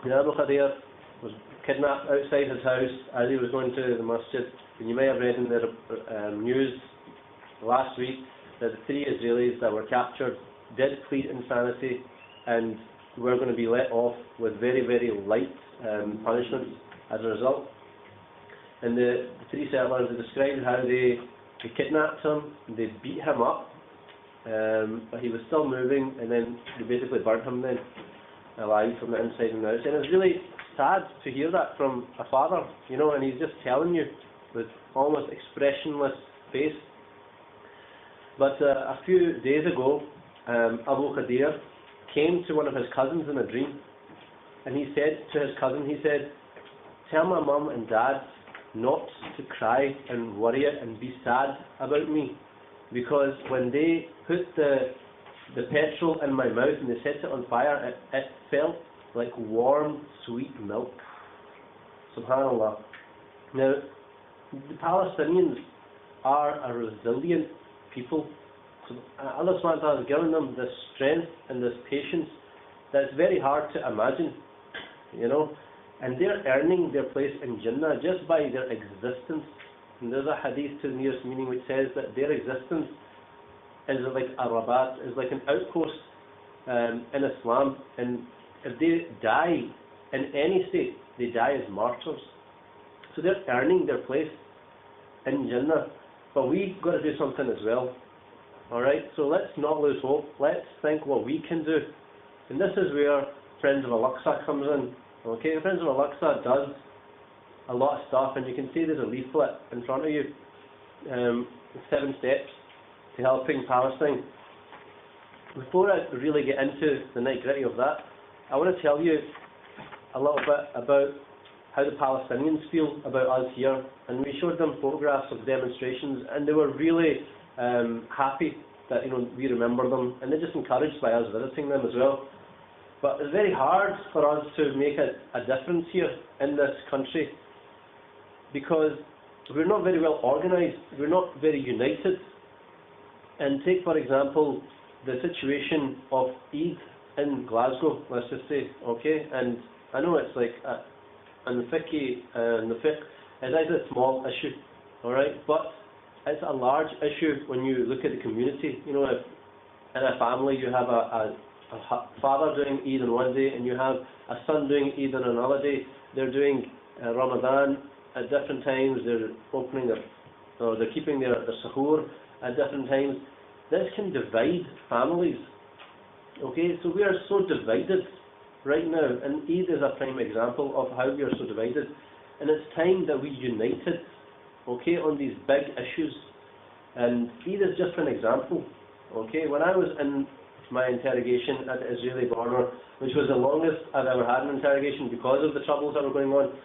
Abu Khadir was kidnapped outside his house as he was going to the masjid. And you may have read in the news last week that the 3 Israelis that were captured did plead insanity, and were going to be let off with very, very light punishments as a result. And the 3 settlers, they described how they kidnapped him, they beat him up, but he was still moving, and then they basically burnt him then alive from the inside and out. And it's really sad to hear that from a father, and he's just telling you with almost expressionless face. But a few days ago, Abu Khadir came to one of his cousins in a dream, and he said to his cousin, tell my mum and dad not to cry and worry and be sad about me, because when they put the petrol in my mouth and they set it on fire, it felt like warm, sweet milk. Subhanallah. Now, the Palestinians are a resilient people. Allah subhanahu wa ta'ala has given them this strength and this patience that's very hard to imagine, and they're earning their place in Jannah just by their existence. And there's a hadith to the nearest meaning which says that their existence is like a rabat, is like an outpost in Islam, and if they die in any state, they die as martyrs. So they're earning their place in Jannah, but we've got to do something as well. Alright, so let's not lose hope. Let's think what we can do. And this is where Friends of Al-Aqsa comes in. Okay, Friends of Al-Aqsa does a lot of stuff, and you can see there's a leaflet in front of you, 7 steps to helping Palestine. Before I really get into the nitty-gritty of that, I want to tell you a little bit about how the Palestinians feel about us here, and we showed them photographs of demonstrations, and they were really happy that we remember them, and they're just encouraged by us visiting them as well. But it's very hard for us to make a difference here in this country because we're not very well organised, we're not very united. And take for example the situation of Eid in Glasgow, let's just say, okay? And I know it's like in the fiqh, it is a small issue, alright? But it's a large issue when you look at the community. If in a family you have a father doing Eid on one day and you have a son doing Eid on another day, they're doing Ramadan at different times, they're they're keeping their suhoor at different times. This can divide families, okay? So we are so divided right now, and Eid is a prime example of how we are so divided, and it's time that we united, okay, on these big issues. And Eid is just an example, okay? When I was in my interrogation at the Israeli border, which was the longest I've ever had an interrogation because of the troubles that were going on,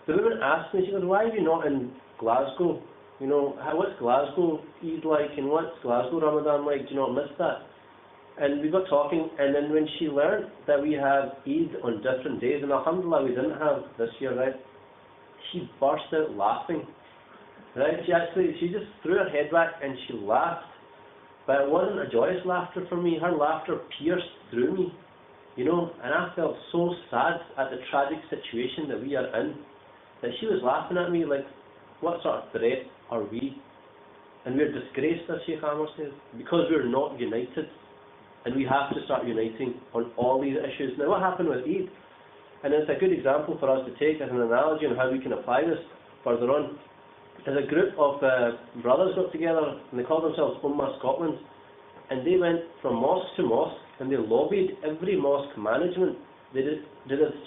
the woman asked me, she goes, why are you not in Glasgow? What's Glasgow Eid like, and what's Glasgow Ramadan like? Do you not miss that? And we got talking, and then when she learned that we have Eid on different days, and alhamdulillah we didn't have this year, right? She burst out laughing, right? She just threw her head back and she laughed. But it wasn't a joyous laughter for me. Her laughter pierced through me, and I felt so sad at the tragic situation that we are in, that she was laughing at me like, what sort of threat are we? And we're disgraced, as Sheikh Amr says, because we're not united. And we have to start uniting on all these issues. Now, what happened with Eid? And it's a good example for us to take as an analogy on how we can apply this further on. As a group of brothers got together, and they called themselves Ummah Scotland, and they went from mosque to mosque, and they lobbied every mosque management. They did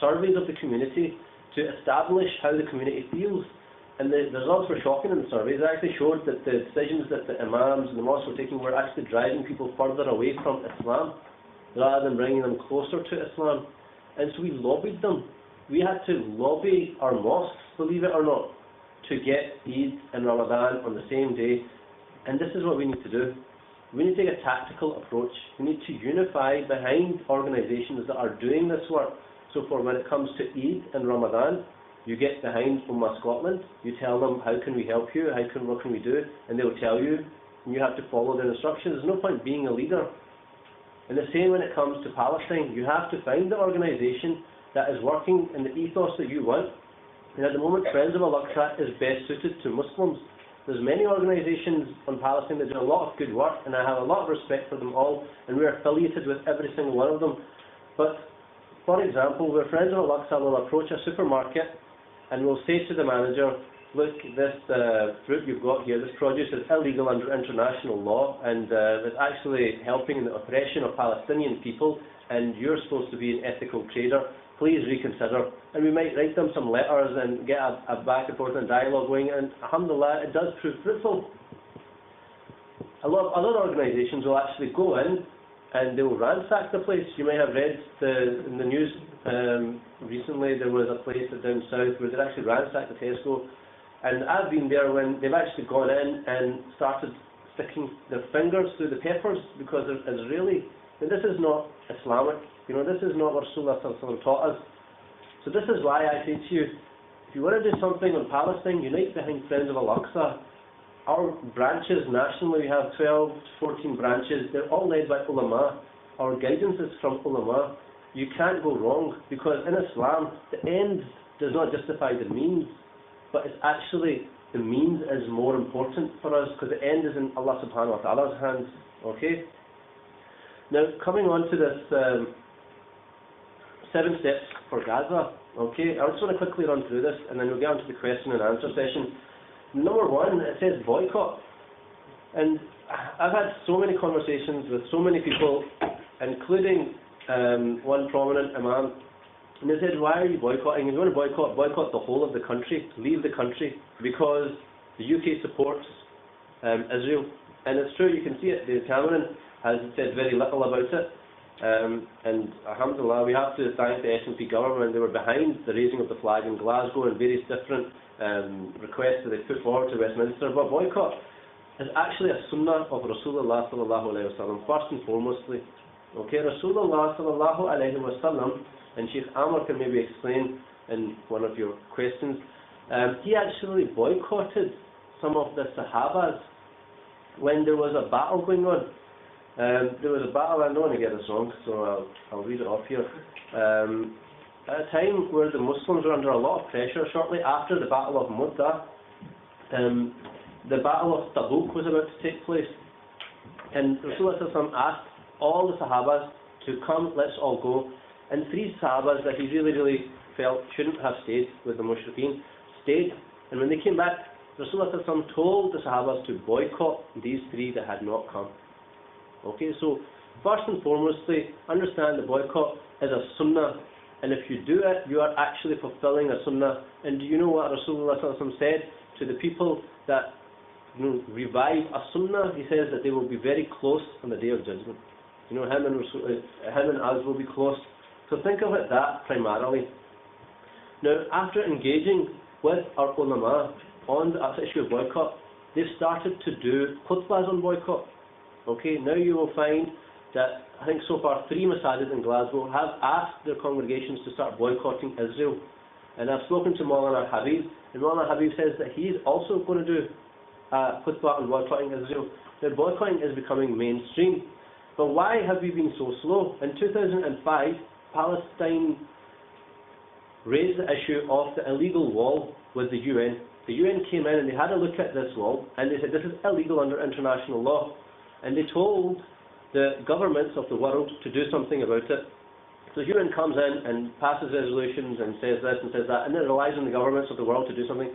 surveys of the community to establish how the community feels. And the results were shocking in the surveys. They actually showed that the decisions that the imams and the mosques were taking were actually driving people further away from Islam rather than bringing them closer to Islam. And so we lobbied them. We had to lobby our mosques, believe it or not, to get Eid and Ramadan on the same day. And this is what we need to do. We need to take a tactical approach. We need to unify behind organisations that are doing this work. So for when it comes to Eid and Ramadan, you get behind Ummah Scotland, you tell them, how can we help you, what can we do, and they will tell you, and you have to follow their instructions. There's no point being a leader. And the same when it comes to Palestine. You have to find the organisation that is working in the ethos that you want. And at the moment, Friends of Al-Aqsa is best suited to Muslims. There's many organisations on Palestine that do a lot of good work, and I have a lot of respect for them all, and we're affiliated with every single one of them. But, for example, where Friends of Al-Aqsa will approach a supermarket and we'll say to the manager, look, this fruit you've got here, this produce is illegal under international law, and it's actually helping in the oppression of Palestinian people, and you're supposed to be an ethical trader. Please reconsider. And we might write them some letters and get a back and forth and dialogue going, and alhamdulillah, it does prove fruitful. A lot of other organisations will actually go in and they will ransack the place. You may have read in the news recently, there was a place down south where they actually ransacked the Tesco, and I've been there when they've actually gone in and started sticking their fingers through the peppers, because it's really, this is not Islamic, this is not what Rasulullah taught us. So this is why I say to you, if you want to do something on Palestine, unite behind Friends of Al-Aqsa. Our branches nationally, we have 12 to 14 branches. They're all led by ulama. Our guidance is from ulama. You can't go wrong, because in Islam, the end does not justify the means, but it's actually the means is more important for us, because the end is in Allah subhanahu wa ta'ala's hands. Okay? Now, coming on to this 7 steps for Gaza. Okay? I just want to quickly run through this, and then we'll get on to the question and answer session. Number 1, it says boycott. And I've had so many conversations with so many people, including one prominent imam, And they said, why are you boycotting? If you want to boycott the whole of the country, leave the country, because the UK supports Israel. And it's true, you can see it. David Cameron has said very little about it. And alhamdulillah, we have to thank the SNP government. They were behind the raising of the flag in Glasgow and various different requests that they put forward to Westminster. But boycott is actually a sunnah of Rasulullah sallallahu alayhi wa sallam, first and foremostly. Okay, Rasulullah sallallahu alayhi wa sallam, and Sheikh Amr can maybe explain in one of your questions, he actually boycotted some of the Sahabas when there was a battle going on. There was a battle, I don't want to get this wrong, so I'll read it off here. At a time where the Muslims were under a lot of pressure, shortly after the Battle of Mu'tah, the Battle of Tabuk was about to take place. And Rasulullah asked all the Sahabas to come, let's all go. And 3 Sahabas that he really felt shouldn't have stayed with the Mushrikeen stayed. And when they came back, Rasulullah told the Sahabas to boycott these 3 that had not come. Okay, so first and foremostly, understand the boycott is a sunnah, and if you do it, you are actually fulfilling a sunnah. And do you know what Rasulullah said to the people that revive a sunnah? He says that they will be very close on the day of judgment. Him and us will be close. So think of it that primarily. Now, after engaging with our ulama on the issue of boycott, they've started to do khutbahs on boycott. Okay, now you will find that I think so far 3 masajid in Glasgow have asked their congregations to start boycotting Israel. And I've spoken to Maulana Habib, and Maulana Habib says that he's also going to do khutbah on boycotting Israel. Now, boycotting is becoming mainstream. But why have we been so slow? In 2005, Palestine raised the issue of the illegal wall with the UN. The UN came in and they had a look at this wall, and they said this is illegal under international law. And they told the governments of the world to do something about it. So the UN comes in and passes resolutions and says this and says that, and it relies on the governments of the world to do something.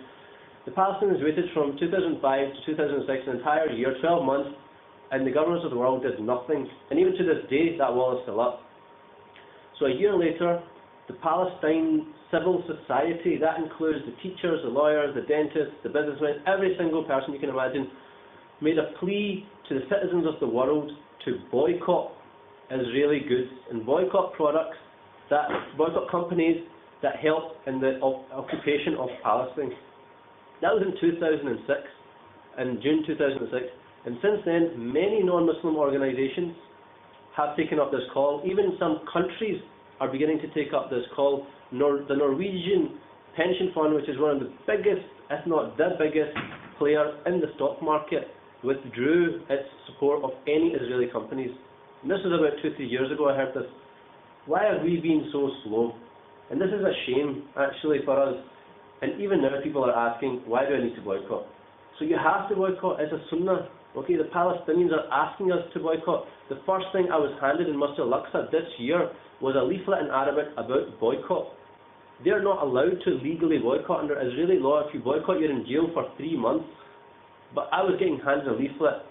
The Palestinians waited from 2005 to 2006, an entire year, 12 months, and the governments of the world did nothing. And even to this day, that wall is still up. So a year later, the Palestine civil society, that includes the teachers, the lawyers, the dentists, the businessmen, every single person you can imagine, made a plea to the citizens of the world to boycott Israeli goods and boycott boycott companies that help in the occupation of Palestine. That was in 2006, in June 2006, and since then many non-Muslim organisations have taken up this call. Even some countries are beginning to take up this call. The Norwegian pension fund, which is one of the biggest, if not the biggest, player in the stock market, withdrew its support of any Israeli companies. And this was about 2-3 years ago I heard this. Why have we been so slow? And this is a shame actually for us. And even now people are asking, why do I need to boycott? So you have to boycott as a sunnah. Okay, the Palestinians are asking us to boycott. The first thing I was handed in Masjid Al-Aqsa this year was a leaflet in Arabic about boycott. They're not allowed to legally boycott under Israeli law. If you boycott, you're in jail for 3 months. But I was getting handed a leaflet.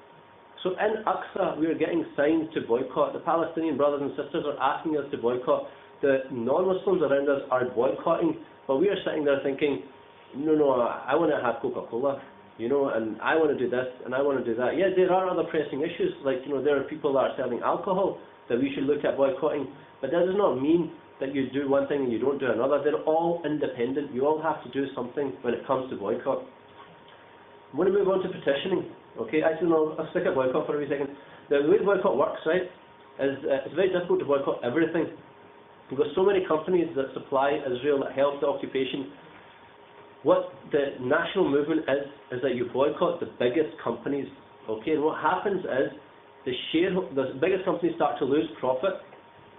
So in Aqsa, we are getting signs to boycott. The Palestinian brothers and sisters are asking us to boycott. The non-Muslims around us are boycotting. But we are sitting there thinking, no, I want to have Coca-Cola, and I want to do this, and I want to do that. Yeah, there are other pressing issues, like, there are people that are selling alcohol that we should look at boycotting. But that does not mean that you do one thing and you don't do another. They're all independent. You all have to do something when it comes to boycott. I'm going to move on to petitioning. Okay, actually, no, I'll stick at boycott for a wee second. The way boycott works, right, is it's very difficult to boycott everything. We've got so many companies that supply Israel, that help the occupation. What the national movement is that you boycott the biggest companies. Okay, and what happens is the biggest companies start to lose profit.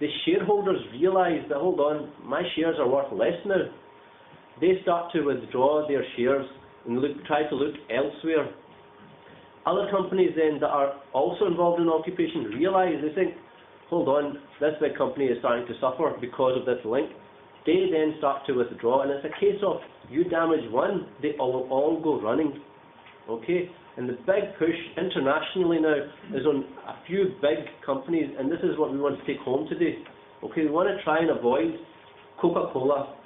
The shareholders realise that, hold on, my shares are worth less now. They start to withdraw their shares and try to look elsewhere. Other companies then that are also involved in occupation realise, they think, hold on, this big company is starting to suffer because of this link. They then start to withdraw, and it's a case of you damage one, they all go running. Okay? And the big push internationally now is on a few big companies, and this is what we want to take home today. Okay, we want to try and avoid Coca-Cola.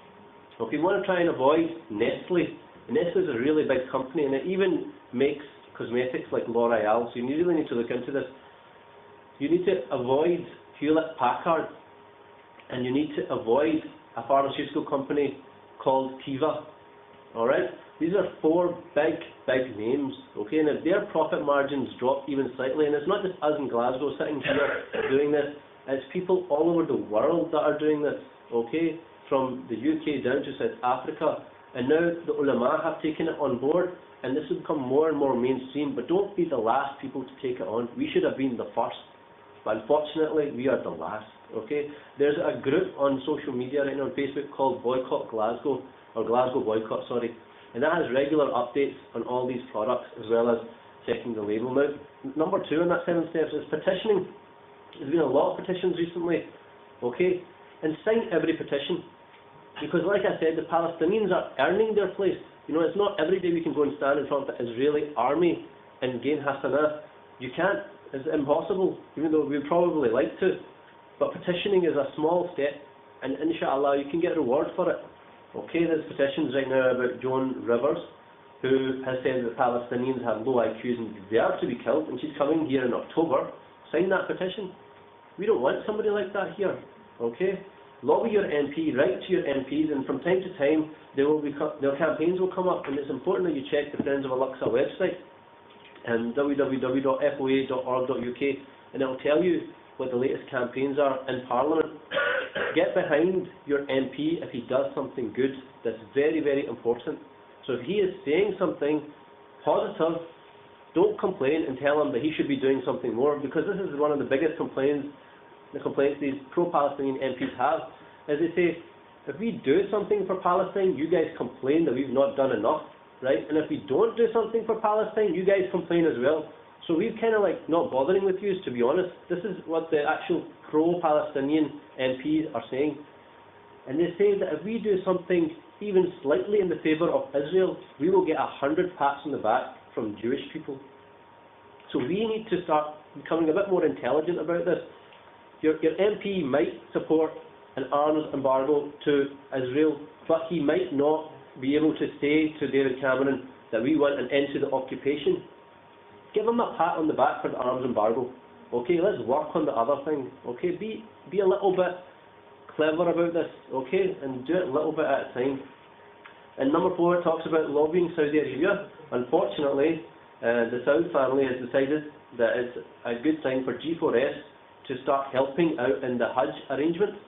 Okay, we want to try and avoid Nestle. Nestle is a really big company, and it even makes cosmetics like L'Oreal, so you really need to look into this. You need to avoid Hewlett-Packard, and you need to avoid a pharmaceutical company called Teva. Alright? These are four big names, okay? And if their profit margins drop even slightly, and it's not just us in Glasgow sitting here doing this, it's people all over the world that are doing this, okay? From the UK down to South Africa, and now the ulama have taken it on board, and this will become more and more mainstream, but don't be the last people to take it on. We should have been the first, but unfortunately we are the last, okay? There's a group on social media right now on Facebook called Boycott Glasgow, or Glasgow Boycott, sorry, and that has regular updates on all these products as well as checking the label. Now, number 2 in that 7 steps is petitioning. There's been a lot of petitions recently, okay, and sign every petition, because like I said, the Palestinians are earning their place. You know, it's not every day we can go and stand in front of the Israeli army and gain hasanah. You can't, it's impossible, even though we'd probably like to, but petitioning is a small step, and inshallah you can get reward for it. Okay, there's petitions right now about Joan Rivers, who has said that Palestinians have low IQs and deserve to be killed, and she's coming here in October. Sign that petition. We don't want somebody like that here, okay? Lobby your MP, write to your MPs, and from time to time their campaigns will come up, and it's important that you check the Friends of Al-Aqsa website and www.foa.org.uk, and it will tell you what the latest campaigns are in Parliament. Get behind your MP if he does something good. That's very, very important. So if he is saying something positive, don't complain and tell him that he should be doing something more, because this is one of the biggest complaints these pro-Palestinian MPs have, is they say, if we do something for Palestine, you guys complain that we've not done enough, right? And if we don't do something for Palestine, you guys complain as well. So we're kind of like not bothering with you, to be honest. This is what the actual pro-Palestinian MPs are saying. And they say that if we do something even slightly in the favour of Israel, we will get 100 pats on the back from Jewish people. So we need to start becoming a bit more intelligent about this. Your MP might support an arms embargo to Israel, but he might not be able to say to David Cameron that we want an end to the occupation. Give him a pat on the back for the arms embargo. Okay, let's work on the other thing. Okay, be a little bit clever about this, okay, and do it a little bit at a time. And number 4, it talks about lobbying Saudi Arabia. Unfortunately, the Saud family has decided that it's a good time for G4S to start helping out in the Hajj arrangements.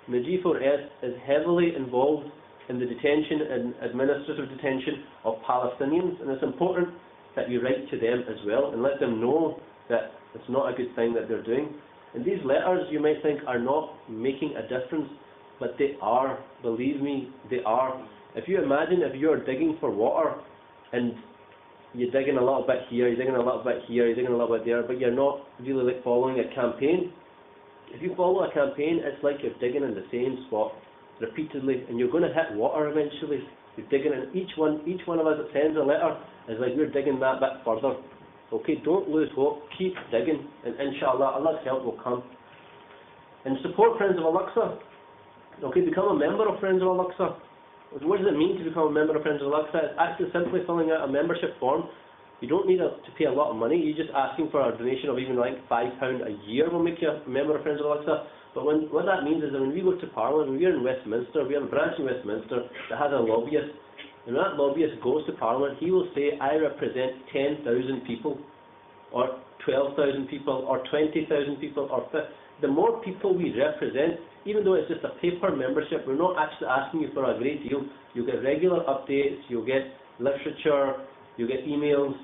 And the G4S is heavily involved in the detention and administrative detention of Palestinians, and it's important that you write to them as well and let them know that it's not a good thing that they're doing. And these letters, you might think, are not making a difference, but they are. Believe me, they are. If you imagine if you're digging for water and you're digging a little bit here, you're digging a little bit here, you're digging a little bit there, but you're not really like following a campaign. If you follow a campaign, it's like you're digging in the same spot repeatedly, and you're going to hit water eventually. You're digging in each one of us that sends a letter is like we're digging that bit further. Okay, don't lose hope, keep digging, and inshallah Allah's help will come. And support Friends of Al-Aqsa. Okay, become a member of Friends of Al-Aqsa. What does it mean to become a member of Friends of Al-Aqsa? It's actually simply filling out a membership form. You don't need to pay a lot of money. You're just asking for a donation of even like £5 a year will make you a member of Friends of Al-Aqsa. But what that means is that when we go to Parliament, when we're in Westminster, we have a branch in Westminster that has a lobbyist. And when that lobbyist goes to Parliament, he will say, I represent 10,000 people, or 12,000 people, or 20,000 people, or 50. The more people we represent, even though it's just a paper membership, we're not actually asking you for a great deal. You'll get regular updates, you'll get literature, you'll get emails,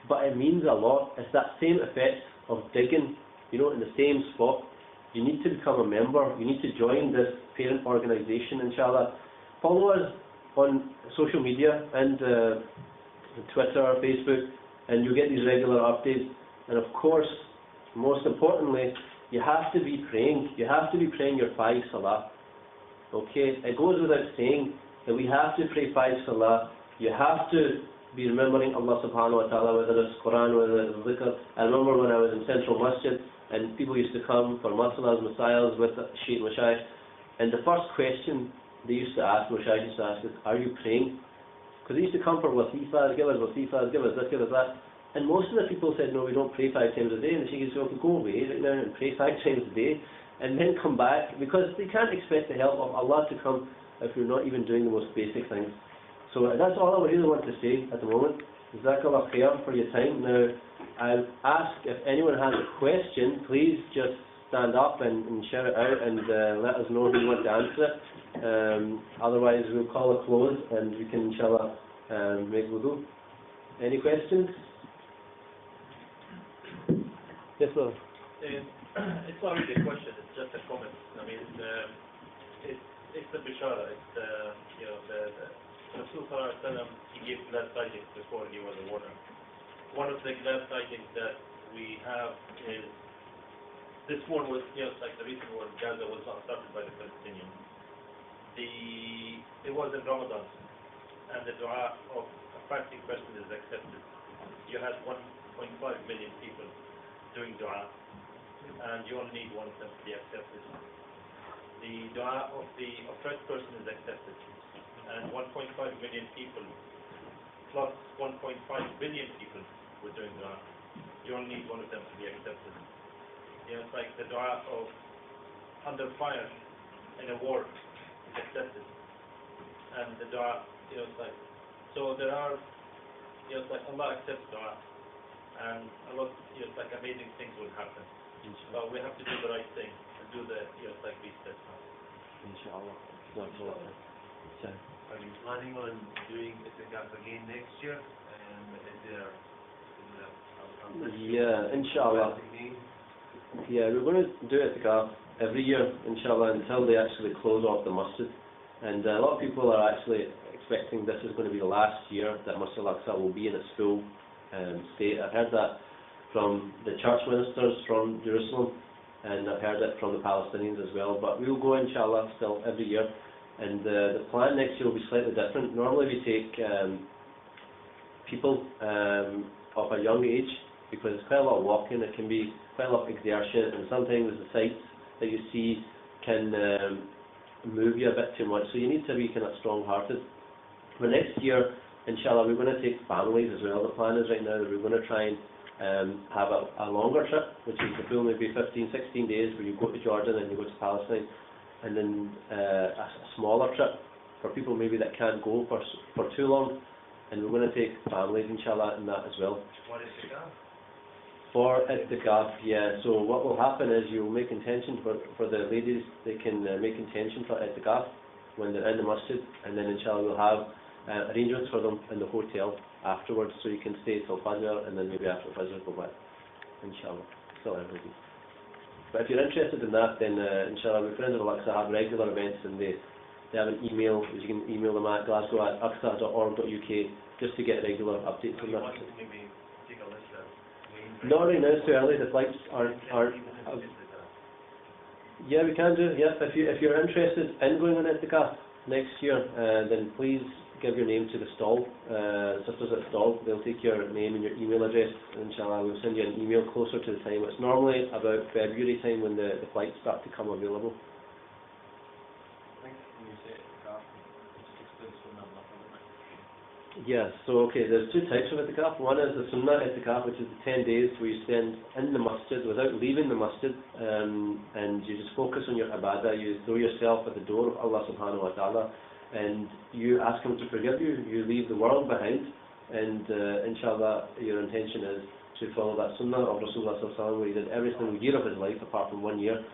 but it means a lot. It's that same effect of digging, in the same spot. You need to become a member. You need to join this parent organisation, inshallah. Follow us on social media and Twitter, Facebook, and you'll get these regular updates. And of course, most importantly, you have to be praying. You have to be praying your 5 salah. Okay? It goes without saying that we have to pray 5 salah. You have to be remembering Allah subhanahu wa ta'ala, whether it's Quran, whether it's dhikr. I remember when I was in Central Masjid and people used to come for masalas, masayals with Sheikh Mashayikh, And the first question they used to ask, which I used to ask, is, are you praying? Because they used to come for wasifas, give us wasifas, give us this, give us that. And most of the people said, no, we don't pray 5 times a day. And the Sheikh said, okay, go away right now and pray 5 times a day, and then come back, because they can't expect the help of Allah to come if you're not even doing the most basic things. So that's all I really want to say at the moment. Jazakallah khair for your time. Now, I'll ask if anyone has a question, please just stand up and shout it out and let us know who you want to answer it. Otherwise, we'll call a close and we can, inshallah, make wudu. Any questions? Yes, brother. It's not really a question, it's just a comment. I mean, it's the bishara, it's the Rasul Sallallahu Alaihi Wasallam, he gave glad tidings before he was a warner. One of the glad tidings that we have is, this war was, like the recent war in Gaza was not started by the Palestinians. It was in Ramadan, and the dua of a fasting person is accepted. You had 1.5 million people doing dua, and you only need one of them to be accepted. The dua of the oppressed person is accepted, and 1.5 million people plus 1.5 billion people were doing dua. You only need one of them to be accepted. It's like the dua of under fire in a war is accepted, and the dua, it's like, so there are, it's like Allah accepts dua, and a lot, it's like amazing things will happen. So we have to do the right thing and do the, like we said. Inshallah. Are you planning on doing Itikaf again next year? And is there yeah, inshallah. Yeah, we're going to do Itikaf every year, inshallah, until they actually close off the masjid. And a lot of people are actually expecting this is going to be the last year that Masjid Al-Aqsa will be in its full state. I've heard that from the church ministers from Jerusalem, and I've heard it from the Palestinians as well. But we'll go, inshallah, still every year. And the plan next year will be slightly different. Normally we take people of a young age, because it's quite a lot of walking, it can be quite a lot of exertion, and sometimes the sights that you see can move you a bit too much, so you need to be kind of strong-hearted. But next year, inshallah, we're going to take families as well. The plan is right now that we're going to try and have a longer trip, which is the full maybe 15, 16 days, where you go to Jordan and you go to Palestine, and then a smaller trip for people maybe that can't go for too long, and we're going to take families, inshallah, in that as well. What is Itikaf? For Itikaf, yeah. So what will happen is you'll make intention for the ladies, they can make intention for Itikaf when they're in the masjid, and then inshallah we'll have arrangements for them in the hotel afterwards, so you can stay till Fajr, and then maybe after Fajr go back, inshallah. Still everything. But if you're interested in that, then inshallah, my friends at Al-Aqsa have regular events, and they have an email, which you can email them at glasgow@aqsa.org.uk, just to get regular updates on that. Maybe take a list of Not right now, it's too early. The flights aren't yeah, we can do. Yeah, if you're interested in going on Itikaf next year, then please give your name to the stall, sisters at stall. They'll take your name and your email address, and inshallah we'll send you an email closer to the time. It's normally about February time when the flights start to come available. I think when you say Itikaf, just explain Sunnah a little bit. Yeah, so okay, there's two types of Itikaf. One is the Sunnah Itikaf, which is the 10 days where you spend in the masjid without leaving the masjid, and you just focus on your ibadah. You throw yourself at the door of Allah subhanahu wa ta'ala, and you ask Him to forgive you. You leave the world behind, and inshallah your intention is to follow that Sunnah of Rasulullah sallallahu alaihi wasallam, where he did every single year of his life apart from 1 year.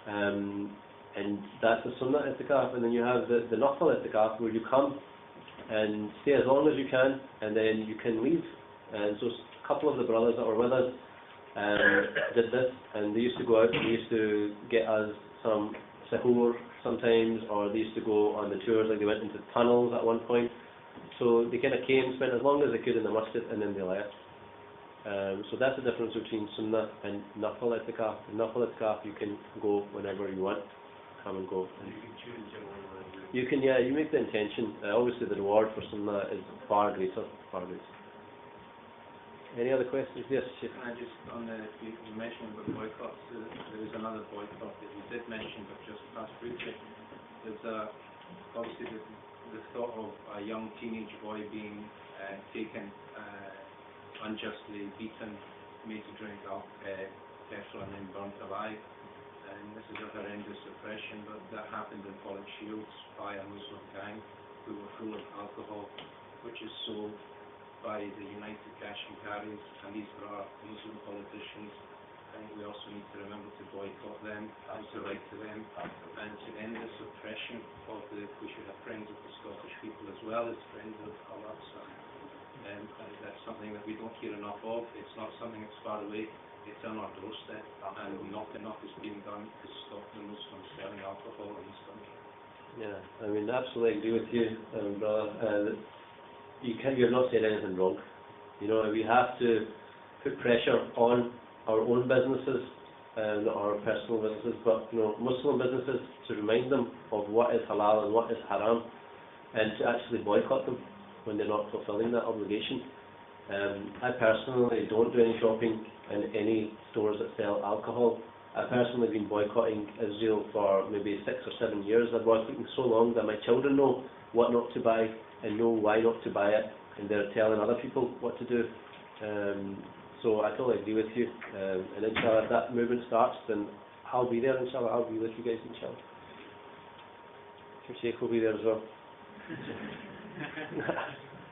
And that's the Sunnah Itikaf. And then you have the Nafil Itikaf, where you come and stay as long as you can, and then you can leave. And so a couple of the brothers that were with us did this, and they used to go out and they used to get us some sahur sometimes, or they used to go on the tours, like they went into tunnels at one point. So they kind of came, spent as long as they could in the masjid, and then they left. So that's the difference between Sunnah and Nafil Itikaf. In Nafil Itikaf you can go whenever you want, come and go. And You can choose your own. you can, yeah, you make the intention. Obviously the reward for Sunnah is far greater, far greater. Any other questions? Yes, Sheikh. Can I just, on the, you mentioned about boycotts, there is another boycott that you did mention, but just passed briefly. There's obviously the thought of a young teenage boy being taken, unjustly beaten, made to drink petrol and then burnt alive. And this is a horrendous oppression, but that happened in Pollock Shields by a Muslim gang who were full of alcohol, which is sold by the United Cash and Carries, and these are our Muslim politicians. I think we also need to remember to boycott them, to write to them, and to end this oppression of we should have friends of the Scottish people as well as friends of Al-Aqsa. And that's something that we don't hear enough of. It's not something that's far away. It's on our doorstep, and not enough is being done to stop the Muslims selling alcohol in this country. Yeah, I mean, absolutely agree with you, brother. You've not said anything wrong. You know, we have to put pressure on our own businesses, not our personal businesses, but Muslim businesses, to remind them of what is halal and what is haram, and to actually boycott them when they're not fulfilling that obligation. I personally don't do any shopping in any stores that sell alcohol. I've personally been boycotting Israel for maybe 6 or 7 years. I've been boycotting so long that my children know what not to buy and know why not to buy it, and they're telling other people what to do. So I totally agree with you. And inshallah, if that movement starts, then I'll be there, inshallah. I'll be with you guys, inshallah. Your Sheikh will be there as well.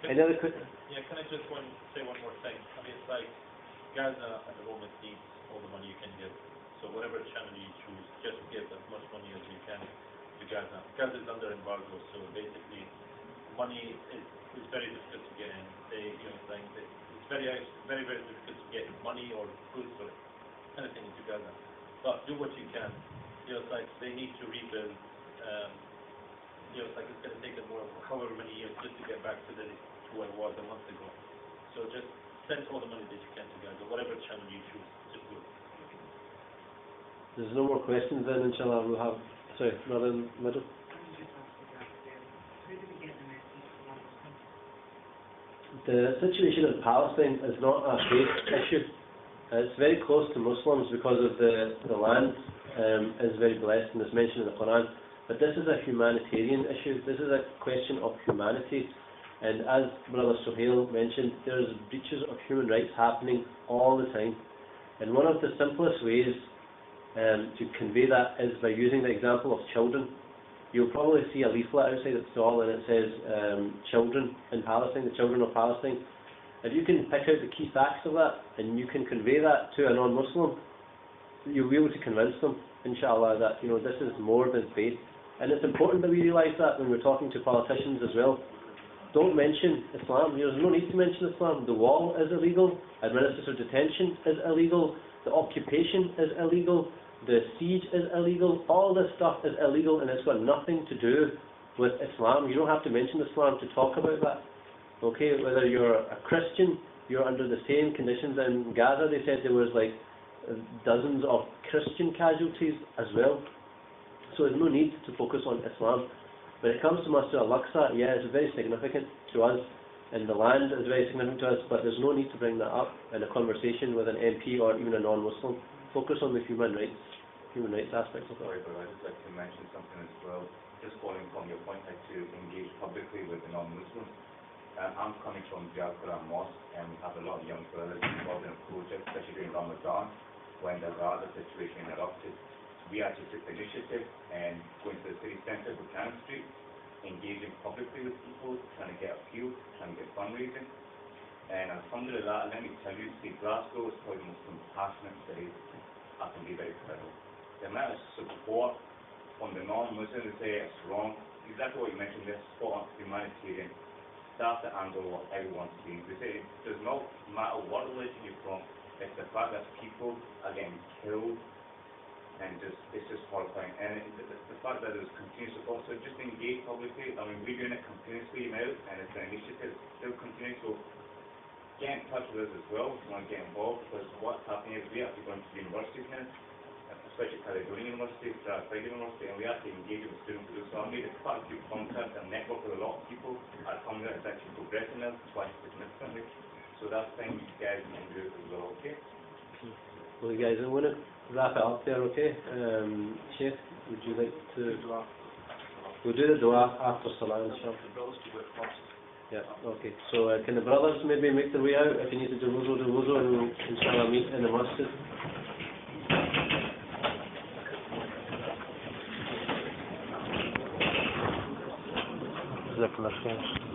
Any other quick? Yeah, can I just say one more thing? I mean, it's like Gaza at the moment needs all the money you can give. So whatever channel you choose, just give as much money as you can to Gaza. Gaza is under embargo, so basically money is very difficult to get in. It's very, very, very difficult to get money or goods or anything into Gaza. But do what you can. It's like they need to rebuild. It's like it's going to take them however many years just to get back to where it was a month ago. So just send all the money that you can to Gaza, whatever channel you choose, just do it. There's no more questions then, inshallah. We'll have, sorry, brother in the middle. The situation in Palestine is not a faith issue. It's very close to Muslims because of the land is very blessed and is mentioned in the Quran. But this is a humanitarian issue. This is a question of humanity. And as Brother Sohail mentioned, there's breaches of human rights happening all the time. And one of the simplest ways to convey that is by using the example of children. You'll probably see a leaflet outside the stall and it says children in Palestine, the children of Palestine. If you can pick out the key facts of that and you can convey that to a non-Muslim, you'll be able to convince them, inshallah, that this is more than faith. And it's important that we realise that when we're talking to politicians as well. Don't mention Islam. There's no need to mention Islam. The wall is illegal. Administrative detention is illegal. The occupation is illegal. The siege is illegal. All this stuff is illegal, and it's got nothing to do with Islam. You don't have to mention Islam to talk about that. Okay, whether you're a Christian, you're under the same conditions in Gaza. They said there was like dozens of Christian casualties as well. So there's no need to focus on Islam. When it comes to Masjid Al-Aqsa, yeah, it's very significant to us, and the land is very significant to us, but there's no need to bring that up in a conversation with an MP or even a non-Muslim. Focus on the human rights aspects of it. Sorry, but I'd just like to mention something as well. Just following from your point that to engage publicly with the non-Muslims. I'm coming from the Al-Quran Mosque, and we have a lot of young brothers involved in a project, especially during Ramadan, when the Gaza situation erupted. We actually took the initiative and going to the city centre, Buchanan Street, engaging publicly with people, trying to get appeal, trying to get fundraising. And alhamdulillah, let me tell you, see, Glasgow is probably the most compassionate city I can be very proud of. The amount of support from the non-Muslims to say it's wrong, exactly what you mentioned, this spot on humanitarian. That's the angle what everyone sees. They say it does not matter what religion you're from, it's the fact that people are getting killed, and it's just horrifying. And the fact that there's continuous support, so just engage publicly. I mean, we're doing it continuously now, and it's an initiative still continuing. So get in touch with us as well if you want to get involved, because what's happening is we actually going to universities now, especially Caledonian University, Stratford University, and we actually engage with students to do so. I made quite a few contacts and network with a lot of people. Our community is actually progressing now quite significantly. So that's something you guys can do as well, okay? Well, you guys, I want to wrap it up there, okay? Sheikh, would you like to? We'll do the dua after Salah, inshallah. Yeah, okay. So can the brothers maybe make their way out? If you need to do wuzu, and we'll inshallah meet in the masjid. Jazakallah khair.